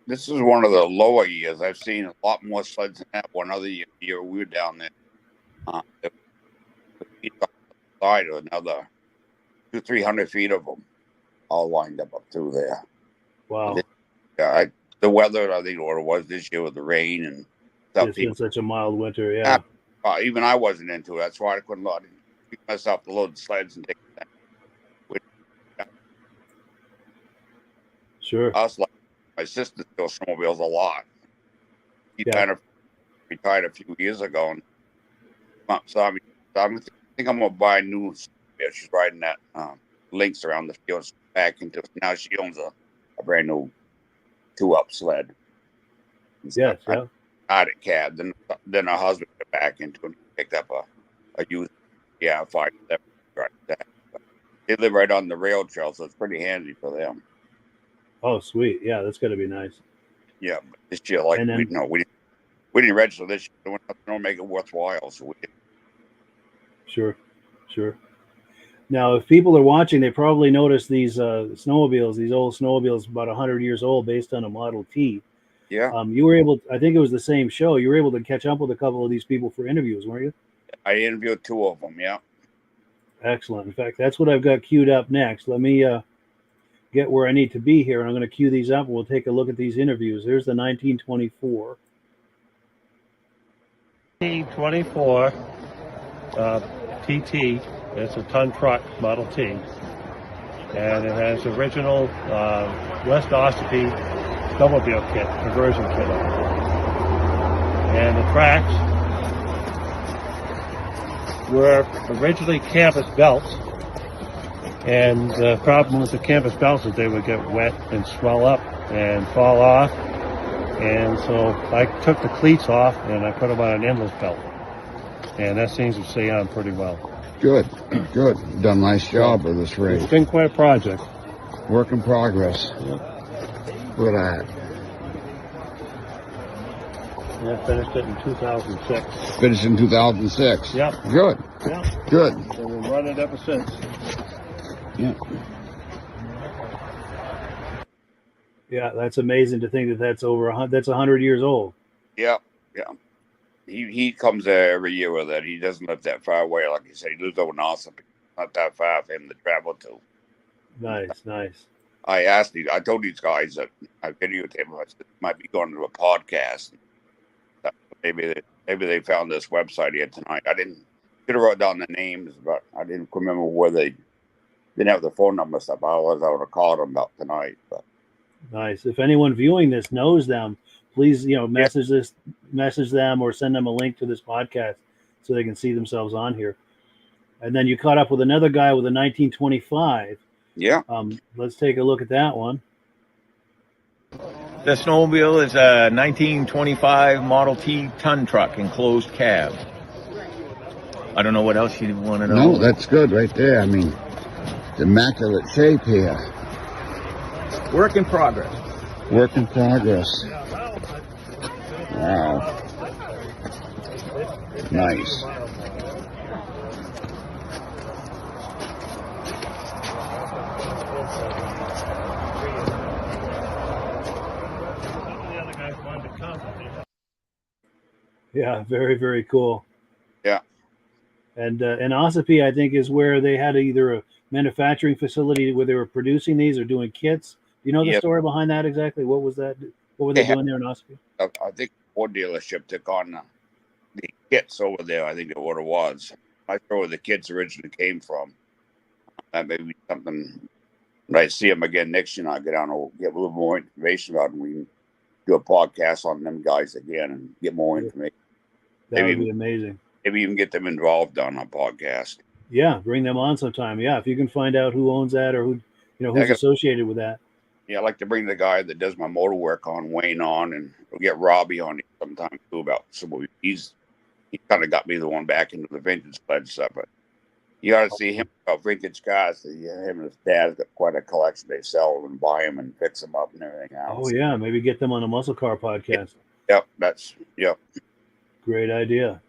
B: This is one of the lower years. I've seen a lot more sleds than that. One other year we were down there. Side of another 200-300 feet of them all lined up through there.
A: Wow.
B: The weather, I think what it was this year with the rain and stuff.
A: It's been such a mild winter, yeah.
B: Even I wasn't into it. That's why I couldn't keep myself to load the sleds and take it.
A: Sure.
B: Us, like my sister still snowmobiles a lot. She kind of retired a few years ago, and so I think I'm gonna buy a new snowmobile. She's riding that links around the field back into. Now she owns a brand new 2-up sled.
A: Yes, yeah.
B: Out at cab. Then her husband got back into it and picked up a used 5.7 right there. They live right on the rail trail, so it's pretty handy for them.
A: Oh, sweet. Yeah, that's got to be nice.
B: Yeah, but this year, we we didn't register this year. Don't make it worthwhile. So we did.
A: Sure. Now, if people are watching, they probably noticed these snowmobiles, these old snowmobiles, about 100 years old, based on a Model T.
B: Yeah.
A: You were able, I think it was the same show. You were able to catch up with a couple of these people for interviews, weren't you?
B: I interviewed 2 of them. Yeah.
A: Excellent. In fact, that's what I've got queued up next. Let me get where I need to be here, and I'm going to queue these up, and we'll take a look at these interviews. There's the 1924.
C: 1924 TT. It's a ton truck, Model T. And it has original West Ossipee snowmobile kit, conversion kit. And the tracks were originally canvas belts. And the problem with the canvas belts is they would get wet and swell up and fall off. And so I took the cleats off and I put them on an endless belt. And that seems to stay on pretty well.
D: Good. Done a nice job with this race.
C: It's been quite a project.
D: Work in progress.
C: Yeah.
D: Good at.
C: Yeah, finished it in 2006.
D: Finished in 2006.
C: Yep.
D: Good.
C: Yeah.
D: Good.
C: So we've run it ever since.
D: Yeah.
A: Yeah, that's amazing to think that that's 100 years old.
B: Yeah. He comes there every year with it. He doesn't live that far away. Like you said, he lives over in Austin. Not that far for him to travel to.
A: Nice.
B: I told these guys that I videotaped him. I said, might be going to a podcast. Maybe they found this website here tonight. I should have wrote down the names, but I didn't remember where they didn't have the phone number stuff. I would have called them about tonight. But
A: Nice. If anyone viewing this knows them, please, message them or send them a link to this podcast so they can see themselves on here. And then you caught up with another guy with a 1925.
B: yeah,
A: Let's take a look at that one.
E: The snowmobile is a 1925 Model T ton truck, enclosed cab. I don't know what else you want to know.
D: No, that's good right there. I mean, it's immaculate shape here.
E: Work in progress.
D: Work in progress. Wow. Nice.
A: Yeah, very, very cool.
B: Yeah.
A: And Ossipee, I think, is where they had either a manufacturing facility where they were producing these or doing kits. Do you know the
B: Yep.
A: story behind that exactly? What was that? What were they doing there in Ossipee?
B: I think Ford dealership took on the kits over there. I think that's what it was. I know where the kits originally came from. That may be something. When I see them again next year, I'll get on and get a little more information about them. We can do a podcast on them guys again and get more information.
A: That
B: Maybe-
A: would be amazing.
B: Maybe even get them involved on a podcast.
A: Yeah, bring them on sometime. Yeah, if you can find out who owns that or who's associated with that.
B: Yeah, I like to bring the guy that does my motor work on Wayne on, and we'll get Robbie on it sometime too about some. He kind of got me the one back into the vintage sled stuff. But you got to see him about vintage cars. Him and his dad's got quite a collection. They sell them and buy them and fix them up and everything else.
A: Oh yeah, maybe get them on the Muscle Car podcast.
B: Yep.
A: Great idea.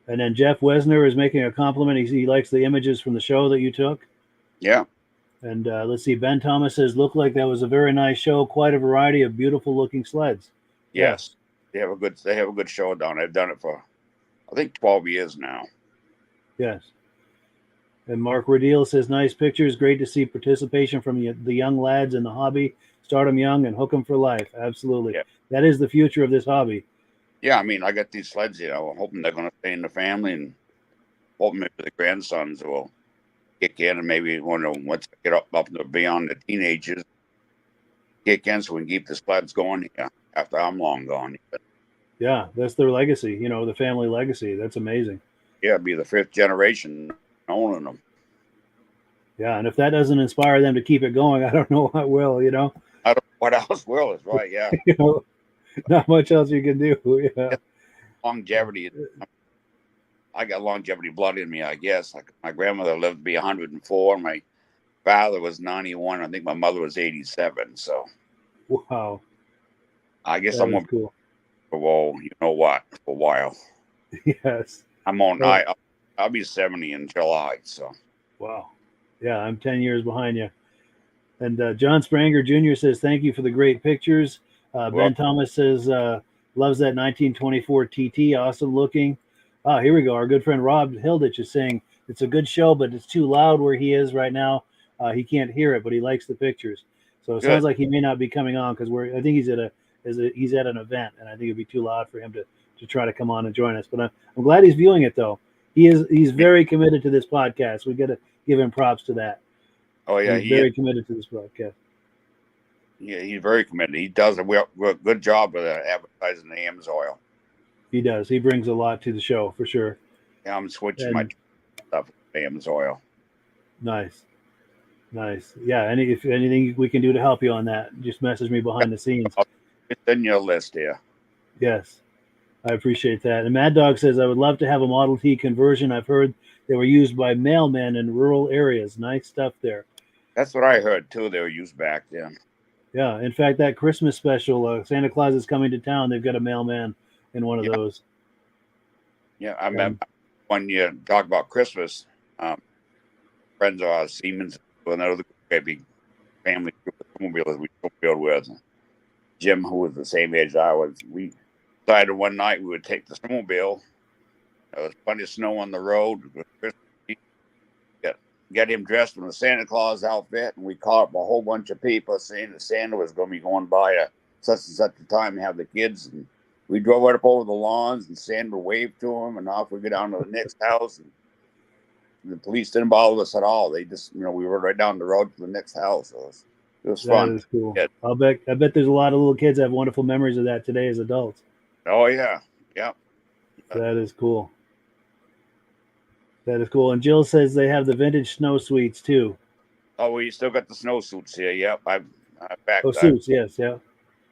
A: And then Jeff Wesner is making a compliment. He likes the images from the show that you took.
B: Yeah.
A: And let's see, Ben Thomas says, looked like that was a very nice show. Quite a variety of beautiful looking sleds.
B: Yes. They have a good show down. They've done it for, I think, 12 years now.
A: Yes. And Mark Radil says, nice pictures. Great to see participation from the young lads in the hobby. Start them young and hook them for life. Absolutely.
B: Yeah.
A: That is the future of this hobby.
B: Yeah, I mean, I got these sleds here. I'm hoping they're going to stay in the family and hoping maybe the grandsons will kick in and maybe one of them, once they get up to beyond the teenagers, kick in so we can keep the sleds going here after I'm long gone.
A: Yeah, that's their legacy, the family legacy. That's amazing.
B: Yeah, it'd be the 5th generation owning them.
A: Yeah, and if that doesn't inspire them to keep it going, I don't know what will,
B: I don't know what else will, is right, yeah.
A: Not much else you can do. Yeah.
B: Longevity. I got longevity blood in me, I guess. Like my grandmother lived to be 104. My father was 91. I think my mother was 87. So
A: Wow.
B: I guess
A: That
B: I'm
A: is cool.
B: Well, you know what? For a while.
A: Yes.
B: I'll be 70 in July. So.
A: Wow. Yeah, I'm 10 years behind you. And John Spranger Jr. says, thank you for the great pictures. Ben Thomas says, loves that 1924 TT. Awesome looking. Here we go. Our good friend Rob Hilditch is saying, it's a good show, but it's too loud where he is right now. He can't hear it, but he likes the pictures. So it sounds like he may not be coming on because I think he's at an event, and I think it'd be too loud for him to try to come on and join us. But I'm glad he's viewing it though. He's very committed to this podcast. We got to give him props to that.
B: Oh yeah,
A: he's very committed to this podcast.
B: Yeah, he's very committed. He does a good job of advertising the Amsoil.
A: He does. He brings a lot to the show for sure.
B: Yeah, I'm switching my stuff to Amsoil.
A: Nice. Yeah, if anything we can do to help you on that, just message me behind the scenes.
B: It's in your list here.
A: Yes, I appreciate that. And Mad Dog says, I would love to have a Model T conversion. I've heard they were used by mailmen in rural areas. Nice stuff there.
B: That's what I heard too. They were used back then.
A: Yeah. In fact, that Christmas special, Santa Claus is coming to town. They've got a mailman in one of those.
B: Yeah, I remember when you talk about Christmas, friends of ours, Siemens, another big family group of snowmobilers we snowmobiled with. Jim, who was the same age I was, we decided one night we would take the snowmobile. There was plenty of snow on the road. Get him dressed in a Santa Claus outfit, and we caught up a whole bunch of people saying that Santa was going to be going by at such and such a time and have the kids. And we drove right up over the lawns, and Santa waved to him, and off we go down to the next house. And the police didn't bother us at all. They just, we were right down the road to the next house. So it was fun.
A: That is cool.
B: Yeah.
A: I bet there's a lot of little kids that have wonderful memories of that today as adults.
B: Oh yeah, yeah.
A: That is cool. That is cool. And Jill says they have the vintage snow suites too.
B: Oh, we still got the snow suits here. Yep.
A: Suits. Yes. Yeah.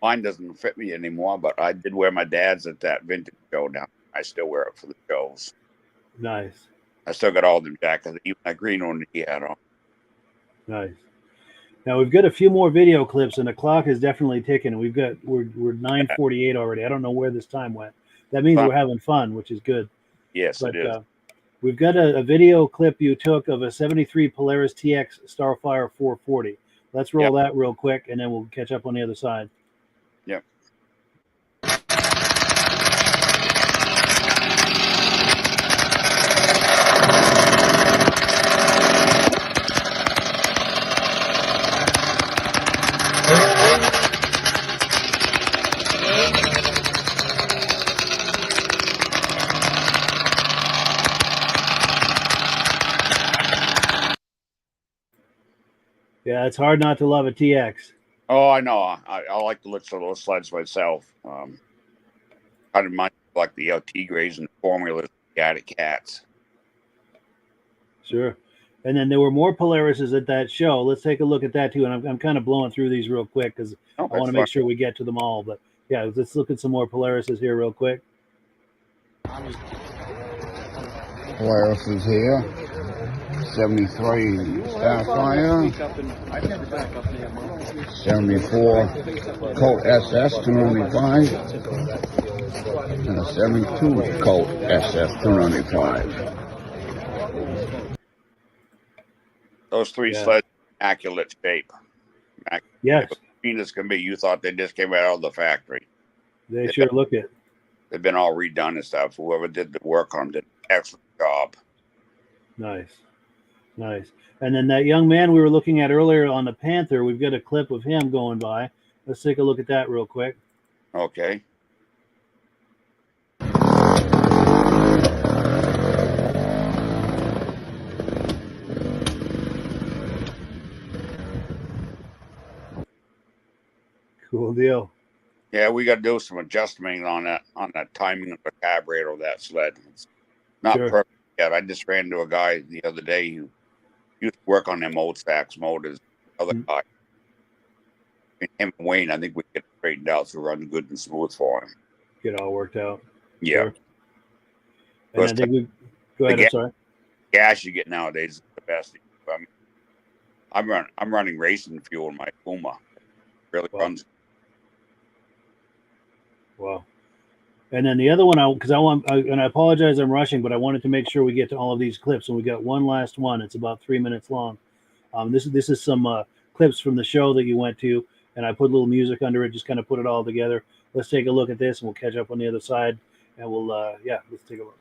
B: Mine doesn't fit me anymore, but I did wear my dad's at that vintage show down. I still wear it for the shows.
A: Nice.
B: I still got all them jackets, even that green one that he had on.
A: Nice. Now we've got a few more video clips, and the clock is definitely ticking. We're 9:48 already. I don't know where this time went. That means we're having fun, which is good.
B: Yes, it is.
A: We've got a video clip you took of a 73 Polaris TX Starfire 440. Let's roll that real quick, and then we'll catch up on the other side.
B: Yep.
A: Yeah, it's hard not to love a TX.
B: Oh, I know. I like to look at those sleds myself. I don't mind like the LT Grays and Formulas, Attic Cats.
A: Sure. And then there were more Polarises at that show. Let's take a look at that too. And I'm kind of blowing through these real quick because I want to make sure we get to them all. But yeah, let's look at some more Polarises here real quick.
D: Polaris is here. 73 Starfire. 74 Colt SS 295. And a 72 Colt SS 295.
B: Those three sleds, immaculate shape.
A: Yes.
B: As can be. You thought they just came out of the factory.
A: They sure look it.
B: They've been all redone and stuff. Whoever did the work on them did an excellent job.
A: Nice. And then that young man we were looking at earlier on the Panther, we've got a clip of him going by. Let's take a look at that real quick.
B: Okay.
A: Cool deal.
B: Yeah, we got to do some adjustment on that timing of the carburetor of that sled. It's not perfect yet. I just ran into a guy the other day who used to work on them old Stax motors. Other guy, him and Wayne, I think we get straightened out so run good and smooth for him.
A: Get all worked out.
B: Yeah.
A: Sure. And I think go ahead. I'm sorry.
B: Gas you get nowadays is the best. I'm running racing fuel in my Puma. It really runs.
A: Wow. And then the other one, and I apologize, I'm rushing, but I wanted to make sure we get to all of these clips. And we got one last one. It's about 3 minutes long. This is some clips from the show that you went to, and I put a little music under it, just kind of put it all together. Let's take a look at this, and we'll catch up on the other side. And we'll, let's take a look.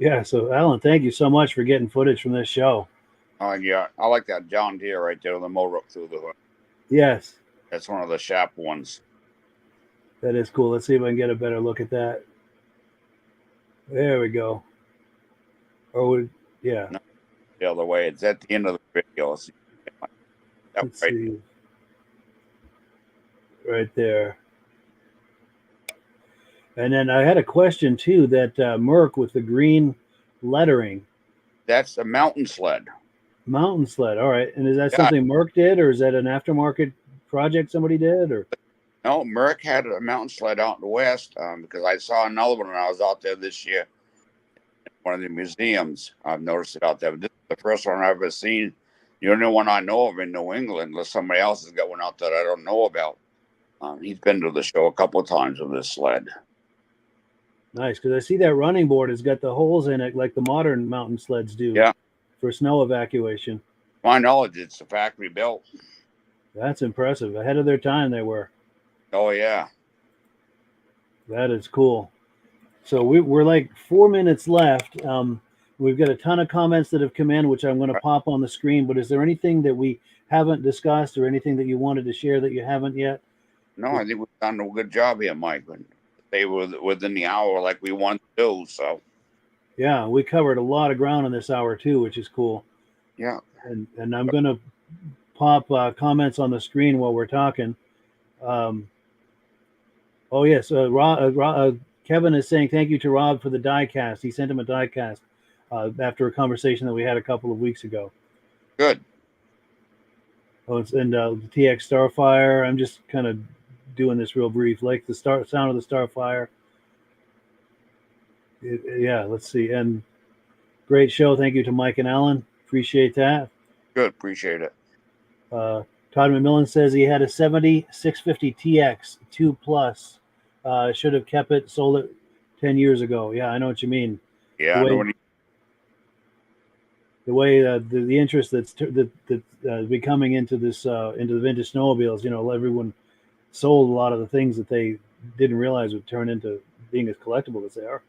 A: Yeah, so Alan, thank you so much for getting footage from this show.
B: Oh, yeah. I like that John Deere right there with the motor up through the hood.
A: Yes.
B: That's one of the sharp ones.
A: That is cool. Let's see if I can get a better look at that. There we go. Yeah.
B: No, the other way. It's at the end of the video.
A: Let's see. Right there. And then I had a question too, that Merc with the green lettering.
B: That's a mountain sled.
A: Mountain sled. All right. And is that something Merc did, or is that an aftermarket project somebody did? Or
B: no, Merc had a mountain sled out in the west because I saw another one when I was out there this year. One of the museums. I've noticed it out there. This is the first one I've ever seen. The only one I know of in New England, unless somebody else has got one out that I don't know about. He's been to the show a couple of times with this sled.
A: Nice, because I see that running board has got the holes in it like the modern mountain sleds do.
B: Yeah.
A: For snow evacuation.
B: To my knowledge, it's a factory built.
A: That's impressive. Ahead of their time, they were.
B: Oh yeah.
A: That is cool. So we're like 4 minutes left. We've got a ton of comments that have come in, which I'm going to pop on the screen. But is there anything that we haven't discussed or anything that you wanted to share that you haven't yet?
B: No, I think we've done a good job here, Mike. They were within the hour like we want to do. So
A: Yeah, we covered a lot of ground in this hour too, which is cool.
B: yeah.
A: And I'm going to pop comments on the screen while we're talking. Oh yes, Kevin is saying thank you to Rob for the die cast. He sent him a die cast after a conversation that we had a couple of weeks ago.
B: Good.
A: Oh, and the TX Starfire. I'm just kind of doing this real brief, like the sound of the Starfire. Yeah, let's see. And great show. Thank you to Mike and Alan. Appreciate that.
B: Good. Appreciate it.
A: Todd McMillan says he had a 70 650 TX 2 Plus. Should have kept it, sold it 10 years ago. Yeah, I know what you mean.
B: Yeah.
A: The way the interest that's becoming into this into the vintage snowmobiles, everyone sold a lot of the things that they didn't realize would turn into being as collectible as they are.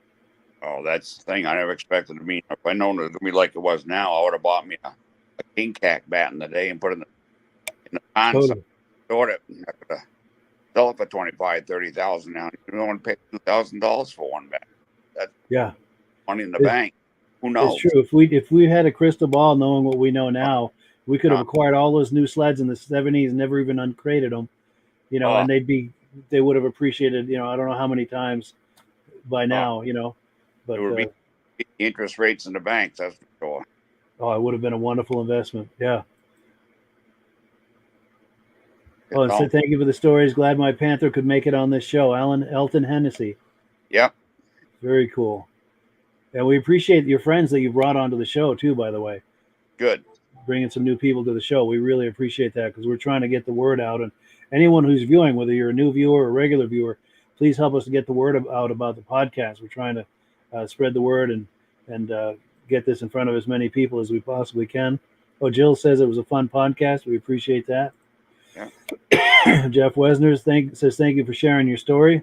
B: Oh, that's the thing I never expected to be. If I known it was gonna be like it was now, I would have bought me a king cat bat in the day and put it in the pond.
A: Totally.
B: Stored it. And I could sell it for $25,000-$30,000 now. You don't want to pay $2,000 for one bat. That's money in the bank. Who knows?
A: It's true. If we had a crystal ball, knowing what we know now, we could have acquired all those new sleds in the 70s, never even uncrated them, and they would have appreciated, I don't know how many times by now, but
B: it would be interest rates in the banks. That's for sure.
A: Oh, it would have been a wonderful investment. Yeah. Oh, and so thank you for the stories. Glad my Panther could make it on this show. Elton Hennessy.
B: Yep.
A: Very cool. And we appreciate your friends that you brought onto the show too, by the way.
B: Good.
A: Bringing some new people to the show. We really appreciate that because we're trying to get the word out. And anyone who's viewing, whether you're a new viewer or a regular viewer, please help us to get the word out about the podcast. We're trying to spread the word and get this in front of as many people as we possibly can. Oh, Jill says it was a fun podcast. We appreciate that. Yeah. Jeff Wesner says thank you for sharing your story.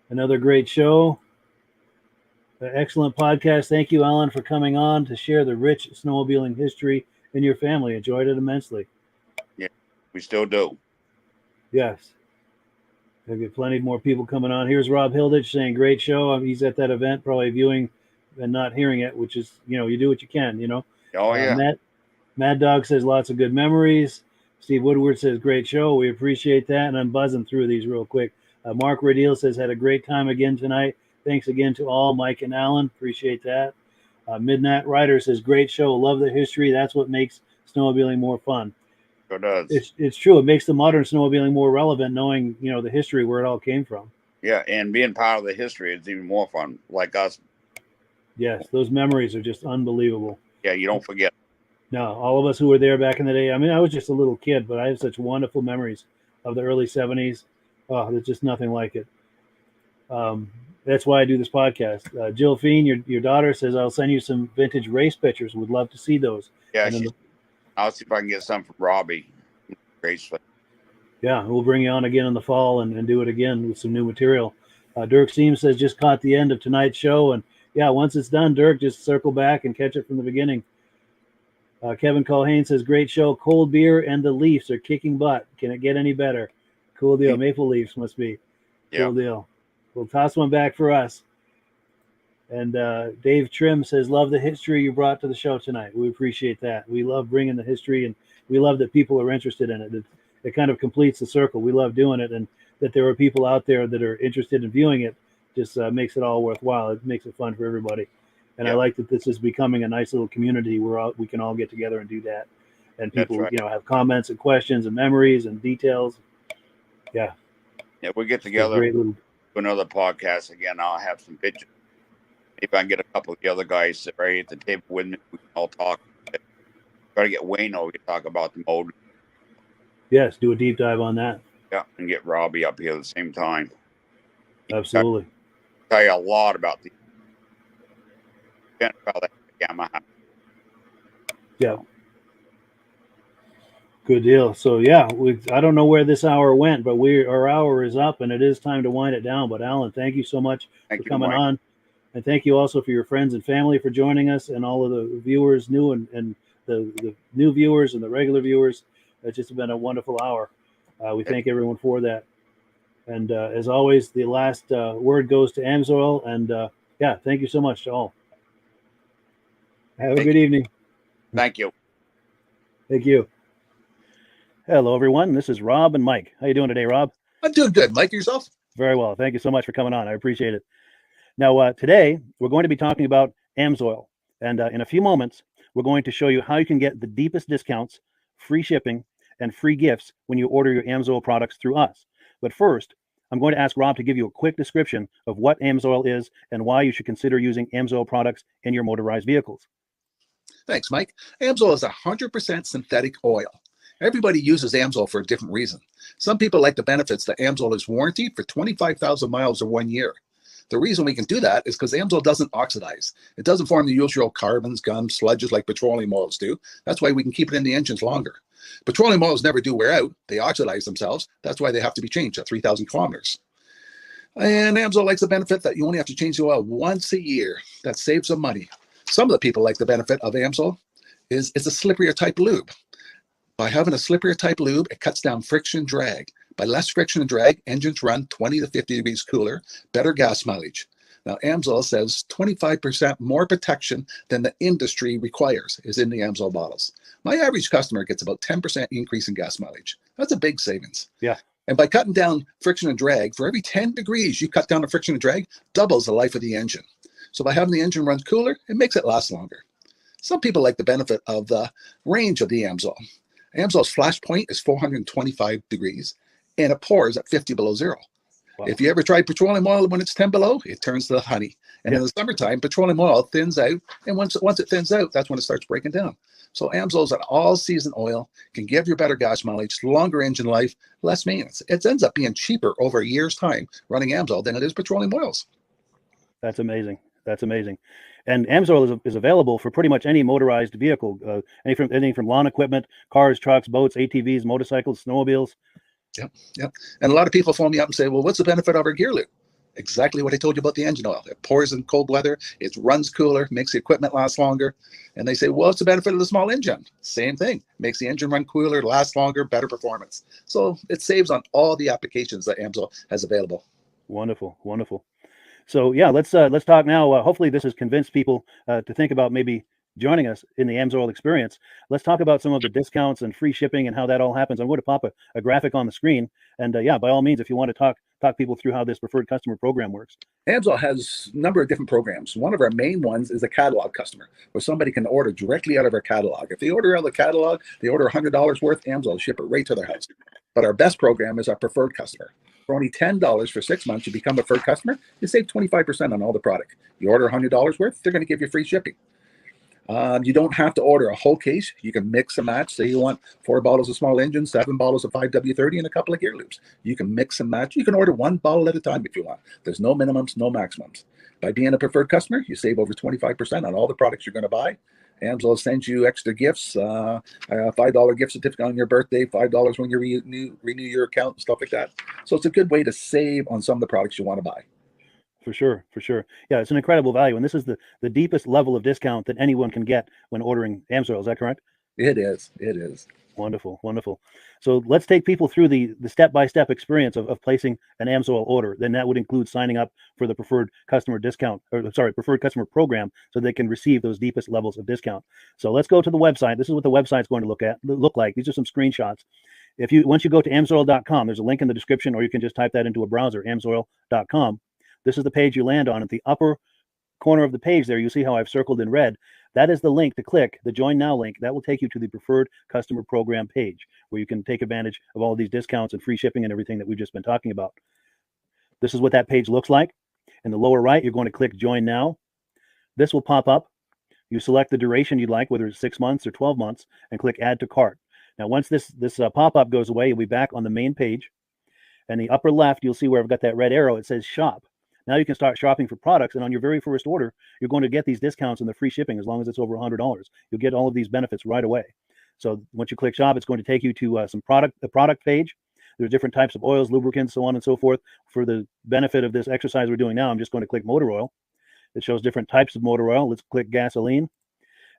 A: Another great show. Excellent podcast. Thank you, Alan, for coming on to share the rich snowmobiling history in your family. Enjoyed it immensely.
B: Yeah, we still do.
A: Yes. There'll be plenty more people coming on. Here's Rob Hilditch saying, great show. He's at that event, probably viewing and not hearing it, which is, you do what you can,
B: Oh, yeah.
A: Mad Dog says lots of good memories. Steve Woodward says, great show. We appreciate that. And I'm buzzing through these real quick. Mark Radil says, had a great time again tonight. Thanks again to all, Mike and Alan. Appreciate that. Midnight Rider says, great show. Love the history. That's what makes snowmobiling more fun.
B: It does.
A: It's true. It makes the modern snowmobiling more relevant, knowing, the history where it all came from.
B: Yeah, and being part of the history is even more fun, like us.
A: Yes, those memories are just unbelievable.
B: Yeah, you don't forget.
A: No, all of us who were there back in the day. I mean, I was just a little kid, but I have such wonderful memories of the early 70s. Oh, there's just nothing like it. That's why I do this podcast. Jill Fiend, your daughter, says, I'll send you some vintage race pictures. Would love to see those.
B: Yeah, I'll see if I can get some from Robbie.
A: Yeah, we'll bring you on again in the fall and do it again with some new material. Dirk Seams says, just caught the end of tonight's show. And yeah, once it's done, Dirk, just circle back and catch it from the beginning. Kevin Colhane says, great show. Cold beer and the Leafs are kicking butt. Can it get any better? Cool deal. Maple Leafs must be. Cool deal. We'll toss one back for us. And Dave Trim says, love the history you brought to the show tonight. We appreciate that. We love bringing the history, and we love that people are interested in it. It kind of completes the circle. We love doing it, and that there are people out there that are interested in viewing it just makes it all worthwhile. It makes it fun for everybody. And I like that this is becoming a nice little community where we can all get together and do that. And people, have comments and questions and memories and details. Yeah.
B: Yeah, we get together for another podcast again. I'll have some pictures. If I can get a couple of the other guys sit right at the table with me, we can all talk. Try to get Wayne over to talk about the mode.
A: Yes, do a deep dive on that.
B: Yeah, and get Robbie up here at the same time.
A: Absolutely.
B: Tell you a lot about that Yamaha.
A: Yeah. Good deal. So yeah, I don't know where this hour went, but our hour is up, and it is time to wind it down. But Alan, thank you so much
B: Thank
A: for
B: you,
A: coming
B: Mike.
A: on, and thank you also for your friends and family for joining us, and all of the viewers, new and the new viewers and the regular viewers. It's just been a wonderful hour. We thank everyone for that. And as always, the last word goes to Amsoil. And yeah, thank you so much to all. Have a good evening.
B: Thank you.
A: Thank you. Hello, everyone. This is Rob and Mike. How you doing today, Rob?
F: I'm doing good. Mike, yourself?
A: Very well. Thank you so much for coming on. I appreciate it. Now, today, we're going to be talking about Amsoil. And in a few moments, we're going to show you how you can get the deepest discounts, free shipping, and free gifts when you order your Amsoil products through us. But first, I'm going to ask Rob to give you a quick description of what Amsoil is and why you should consider using Amsoil products in your motorized vehicles.
F: Thanks, Mike. Amsoil is 100% synthetic oil. Everybody uses Amsoil for a different reason. Some people like the benefits that Amsoil is warranted for 25,000 miles or 1 year. The reason we can do that is because Amsoil doesn't oxidize. It doesn't form the usual carbons, gums, sludges like petroleum oils do. That's why we can keep it in the engines longer. Petroleum oils never do wear out. They oxidize themselves. That's why they have to be changed at 3,000 kilometers. And Amsoil likes the benefit that you only have to change the oil once a year. That saves them money. Some of the people like the benefit of Amsoil is it's a slipperier type lube. By having a slipperier type lube, it cuts down friction and drag. By less friction and drag, engines run 20 to 50 degrees cooler, better gas mileage. Now, Amsoil says 25% more protection than the industry requires is in the Amsoil bottles. My average customer gets about 10% increase in gas mileage. That's a big savings.
A: Yeah.
F: And by cutting down friction and drag, for every 10 degrees you cut down the friction and drag, doubles the life of the engine. So by having the engine run cooler, it makes it last longer. Some people like the benefit of the range of the Amsoil. Amsoil's flash point is 425 degrees, and it pours at 50 below zero. Wow. If you ever tried petroleum oil when it's 10 below, it turns to honey. And in the summertime, petroleum oil thins out, and once it thins out, that's when it starts breaking down. So Amsoil's an all-season oil, can give you better gas mileage, longer engine life, less maintenance. It ends up being cheaper over a year's time running Amsoil than it is petroleum oils.
A: That's amazing. That's amazing. And Amsoil is available for pretty much any motorized vehicle, anything from lawn equipment, cars, trucks, boats, ATVs, motorcycles, snowmobiles.
F: Yep. And a lot of people phone me up and say, well, what's the benefit of our gear lube? Exactly what I told you about the engine oil. It pours in cold weather, it runs cooler, makes the equipment last longer. And they say, well, what's the benefit of the small engine? Same thing. Makes the engine run cooler, last longer, better performance. So it saves on all the applications that Amsoil has available.
A: Wonderful, wonderful. So yeah, let's talk now. Hopefully this has convinced people to think about maybe joining us in the Amsoil experience. Let's talk about some of the discounts and free shipping and how that all happens. I'm going to pop a graphic on the screen. And yeah, by all means, if you want to talk people through how this preferred customer program works.
F: Amsoil has a number of different programs. One of our main ones is a catalog customer, where somebody can order directly out of our catalog. If they order out of the catalog, they order $100 worth, Amsoil will ship it right to their house. But our best program is our preferred customer. For only $10 for 6 months, you become a preferred customer, you save 25% on all the product. You order $100 worth, they're going to give you free shipping. You don't have to order a whole case. You can mix and match. Say you want 4 bottles of small engine, 7 bottles of 5W30, and a couple of gear loops. You can mix and match. You can order 1 bottle at a time if you want. There's no minimums, no maximums. By being a preferred customer, you save over 25% on all the products you're going to buy. Amsoil sends you extra gifts, a $5 gift certificate on your birthday, $5 when you renew your account and stuff like that. So it's a good way to save on some of the products you want to buy.
A: For sure. Yeah, it's an incredible value. And this is the deepest level of discount that anyone can get when ordering Amsoil. Is that correct?
F: It is.
A: Wonderful. So let's take people through the step-by-step experience of placing an Amsoil order. Then that would include signing up for the preferred customer preferred customer program, so they can receive those deepest levels of discount. So let's go to the website. This is what the website's going to look like. These are some screenshots. Once you go to amsoil.com, there's a link in the description, or you can just type that into a browser, amsoil.com. This is the page you land on. At the upper corner of the page there, you see how I've circled in red. That is the link to click, the Join Now link. That will take you to the Preferred Customer Program page, where you can take advantage of all of these discounts and free shipping and everything that we've just been talking about. This is what that page looks like. In the lower right, you're going to click Join Now. This will pop up. You select the duration you'd like, whether it's 6 months or 12 months, and click Add to Cart. Now, once this pop-up goes away, you'll be back on the main page. And the upper left, you'll see where I've got that red arrow. It says Shop. Now you can start shopping for products, and on your very first order, you're going to get these discounts and the free shipping as long as it's over $100. You'll get all of these benefits right away. So once you click shop, it's going to take you to the product page. There's different types of oils, lubricants, so on and so forth. For the benefit of this exercise we're doing now, I'm just going to click motor oil. It shows different types of motor oil. Let's click gasoline.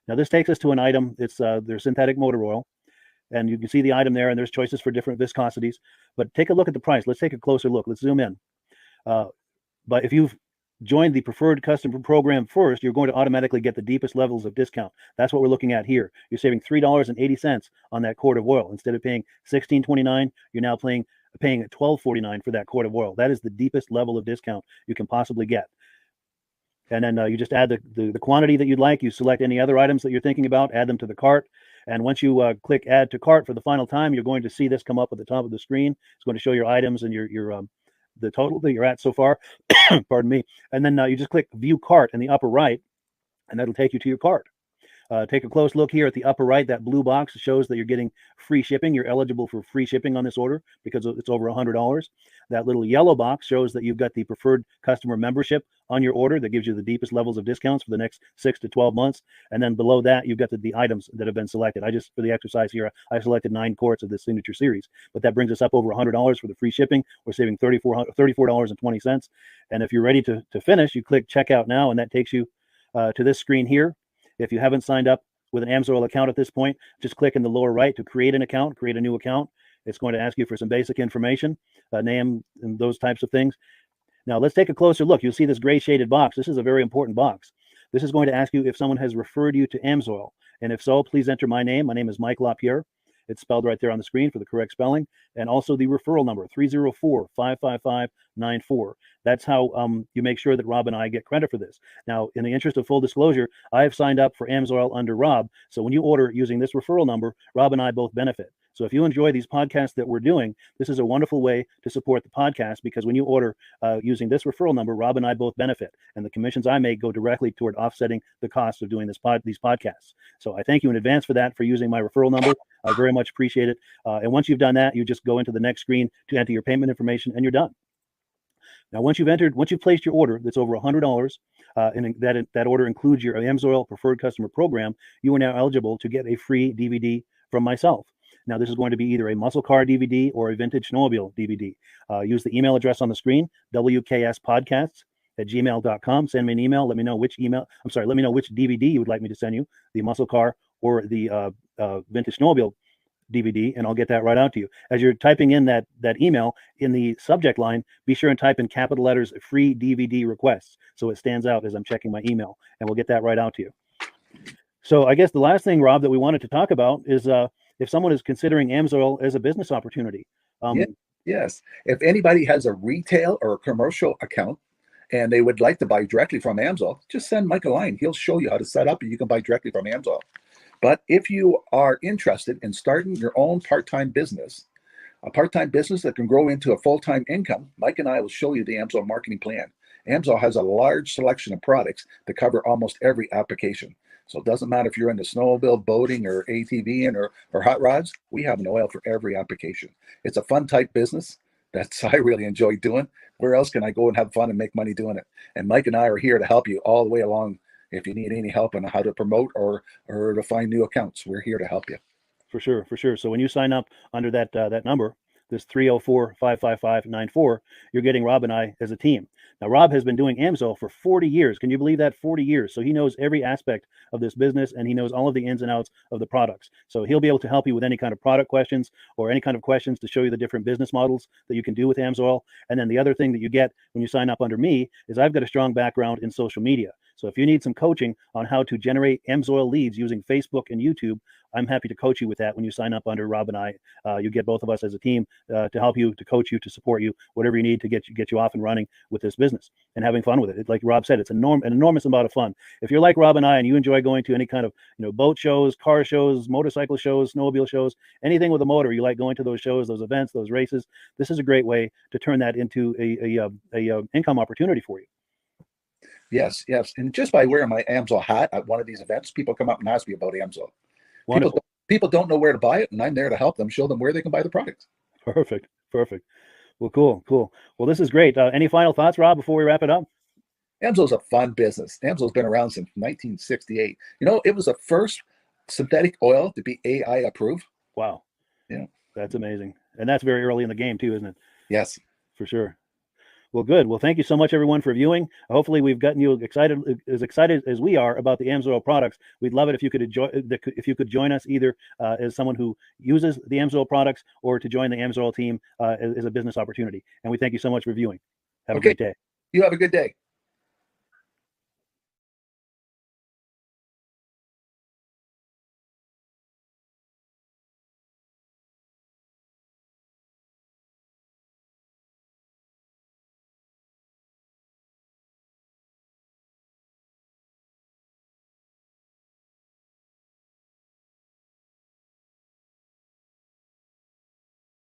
A: Now this takes us to an item. It's their synthetic motor oil. And you can see the item there, and there's choices for different viscosities. But take a look at the price. Let's take a closer look. Let's zoom in. But if you've joined the preferred customer program first, you're going to automatically get the deepest levels of discount. That's what we're looking at here. You're saving $3.80 on that quart of oil. Instead of paying $16.29, you're now paying $12.49 for that quart of oil. That is the deepest level of discount you can possibly get. And then you just add the quantity that you'd like. You select any other items that you're thinking about, add them to the cart. And once you click add to cart for the final time, you're going to see this come up at the top of the screen. It's going to show your items and your the total that you're at so far. Pardon me. And then you just click view cart in the upper right, and that'll take you to your cart. Take a close look here at the upper right. That blue box shows that you're getting free shipping. You're eligible for free shipping on this order because it's over $100. That little yellow box shows that you've got the preferred customer membership on your order that gives you the deepest levels of discounts for the next 6 to 12 months. And then below that, you've got the items that have been selected. For the exercise here, I selected 9 quarts of this signature series, but that brings us up over $100 for the free shipping. We're saving $34.20. And if you're ready to finish, you click checkout now, and that takes you to this screen here. If you haven't signed up with an Amsoil account at this point, just click in the lower right to create an account, create a new account. It's going to ask you for some basic information, name and those types of things. Now let's take a closer look. You'll see this gray shaded box. This is a very important box. This is going to ask you if someone has referred you to Amsoil. And if so, please enter my name. My name is Mike LaPierre. It's spelled right there on the screen for the correct spelling. And also the referral number, 304-555-94. That's how you make sure that Rob and I get credit for this. Now, in the interest of full disclosure, I have signed up for Amsoil under Rob. So when you order using this referral number, Rob and I both benefit. So if you enjoy these podcasts that we're doing, this is a wonderful way to support the podcast, because when you order using this referral number, Rob and I both benefit. And the commissions I make go directly toward offsetting the cost of doing these podcasts. So I thank you in advance for that, for using my referral number. I very much appreciate it. And once you've done that, you just go into the next screen to enter your payment information, and you're done. Now, once you've placed your order that's over $100, and that order includes your Amsoil preferred customer program, you are now eligible to get a free DVD from myself. Now, this is going to be either a muscle car DVD or a vintage snowmobile DVD. Use the email address on the screen, wkspodcasts@gmail.com. Send me an email. Let me know which DVD you would like me to send you, the muscle car or the vintage snowmobile DVD, and I'll get that right out to you. As you're typing in that email, in the subject line, be sure and type in capital letters free DVD requests, so it stands out as I'm checking my email, and we'll get that right out to you. So I guess the last thing, Rob, that we wanted to talk about is if someone is considering Amsoil as a business opportunity.
F: Yes. If anybody has a retail or a commercial account and they would like to buy directly from Amsoil, just send Mike a line. He'll show you how to set up, and you can buy directly from Amsoil. But if you are interested in starting your own part-time business, a part-time business that can grow into a full-time income, Mike and I will show you the Amsoil marketing plan. Amsoil has a large selection of products that cover almost every application. So it doesn't matter if you're into snowmobile, boating, or ATVing, or hot rods. We have an oil for every application. It's a fun type business. I really enjoy doing. Where else can I go and have fun and make money doing it? And Mike and I are here to help you all the way along. If you need any help on how to promote or to find new accounts, we're here to help you.
A: For sure. So when you sign up under that number, this 304-555-94, you're getting Rob and I as a team. Now, Rob has been doing Amsoil for 40 years. Can you believe that? 40 years. So he knows every aspect of this business, and he knows all of the ins and outs of the products. So he'll be able to help you with any kind of product questions or any kind of questions to show you the different business models that you can do with Amsoil. And then the other thing that you get when you sign up under me is I've got a strong background in social media. So if you need some coaching on how to generate Amsoil leads using Facebook and YouTube, I'm happy to coach you with that when you sign up under Rob and I. You get both of us as a team to help you, to coach you, to support you, whatever you need to get you off and running with this business and having fun with it. Like Rob said, it's an enormous amount of fun. If you're like Rob and I and you enjoy going to any kind of boat shows, car shows, motorcycle shows, snowmobile shows, anything with a motor, you like going to those shows, those events, those races, this is a great way to turn that into a income opportunity for you.
F: Yes. And just by wearing my Amsoil hat at one of these events, people come up and ask me about Amsoil. People don't know where to buy it, and I'm there to help them, show them where they can buy the product.
A: Perfect. Well, cool. Well, this is great. Any final thoughts, Rob, before we wrap it up?
F: Amsoil's a fun business. Amsoil's been around since 1968. It was the first synthetic oil to be AI approved.
A: Wow.
F: Yeah.
A: That's amazing. And that's very early in the game too, isn't it?
F: Yes.
A: For sure. Well, good. Well, thank you so much, everyone, for viewing. Hopefully, we've gotten you excited as we are about the Amsoil products. We'd love it if you could join us either as someone who uses the Amsoil products or to join the Amsoil team as a business opportunity. And we thank you so much for viewing. Have a great day.
F: You have a good day.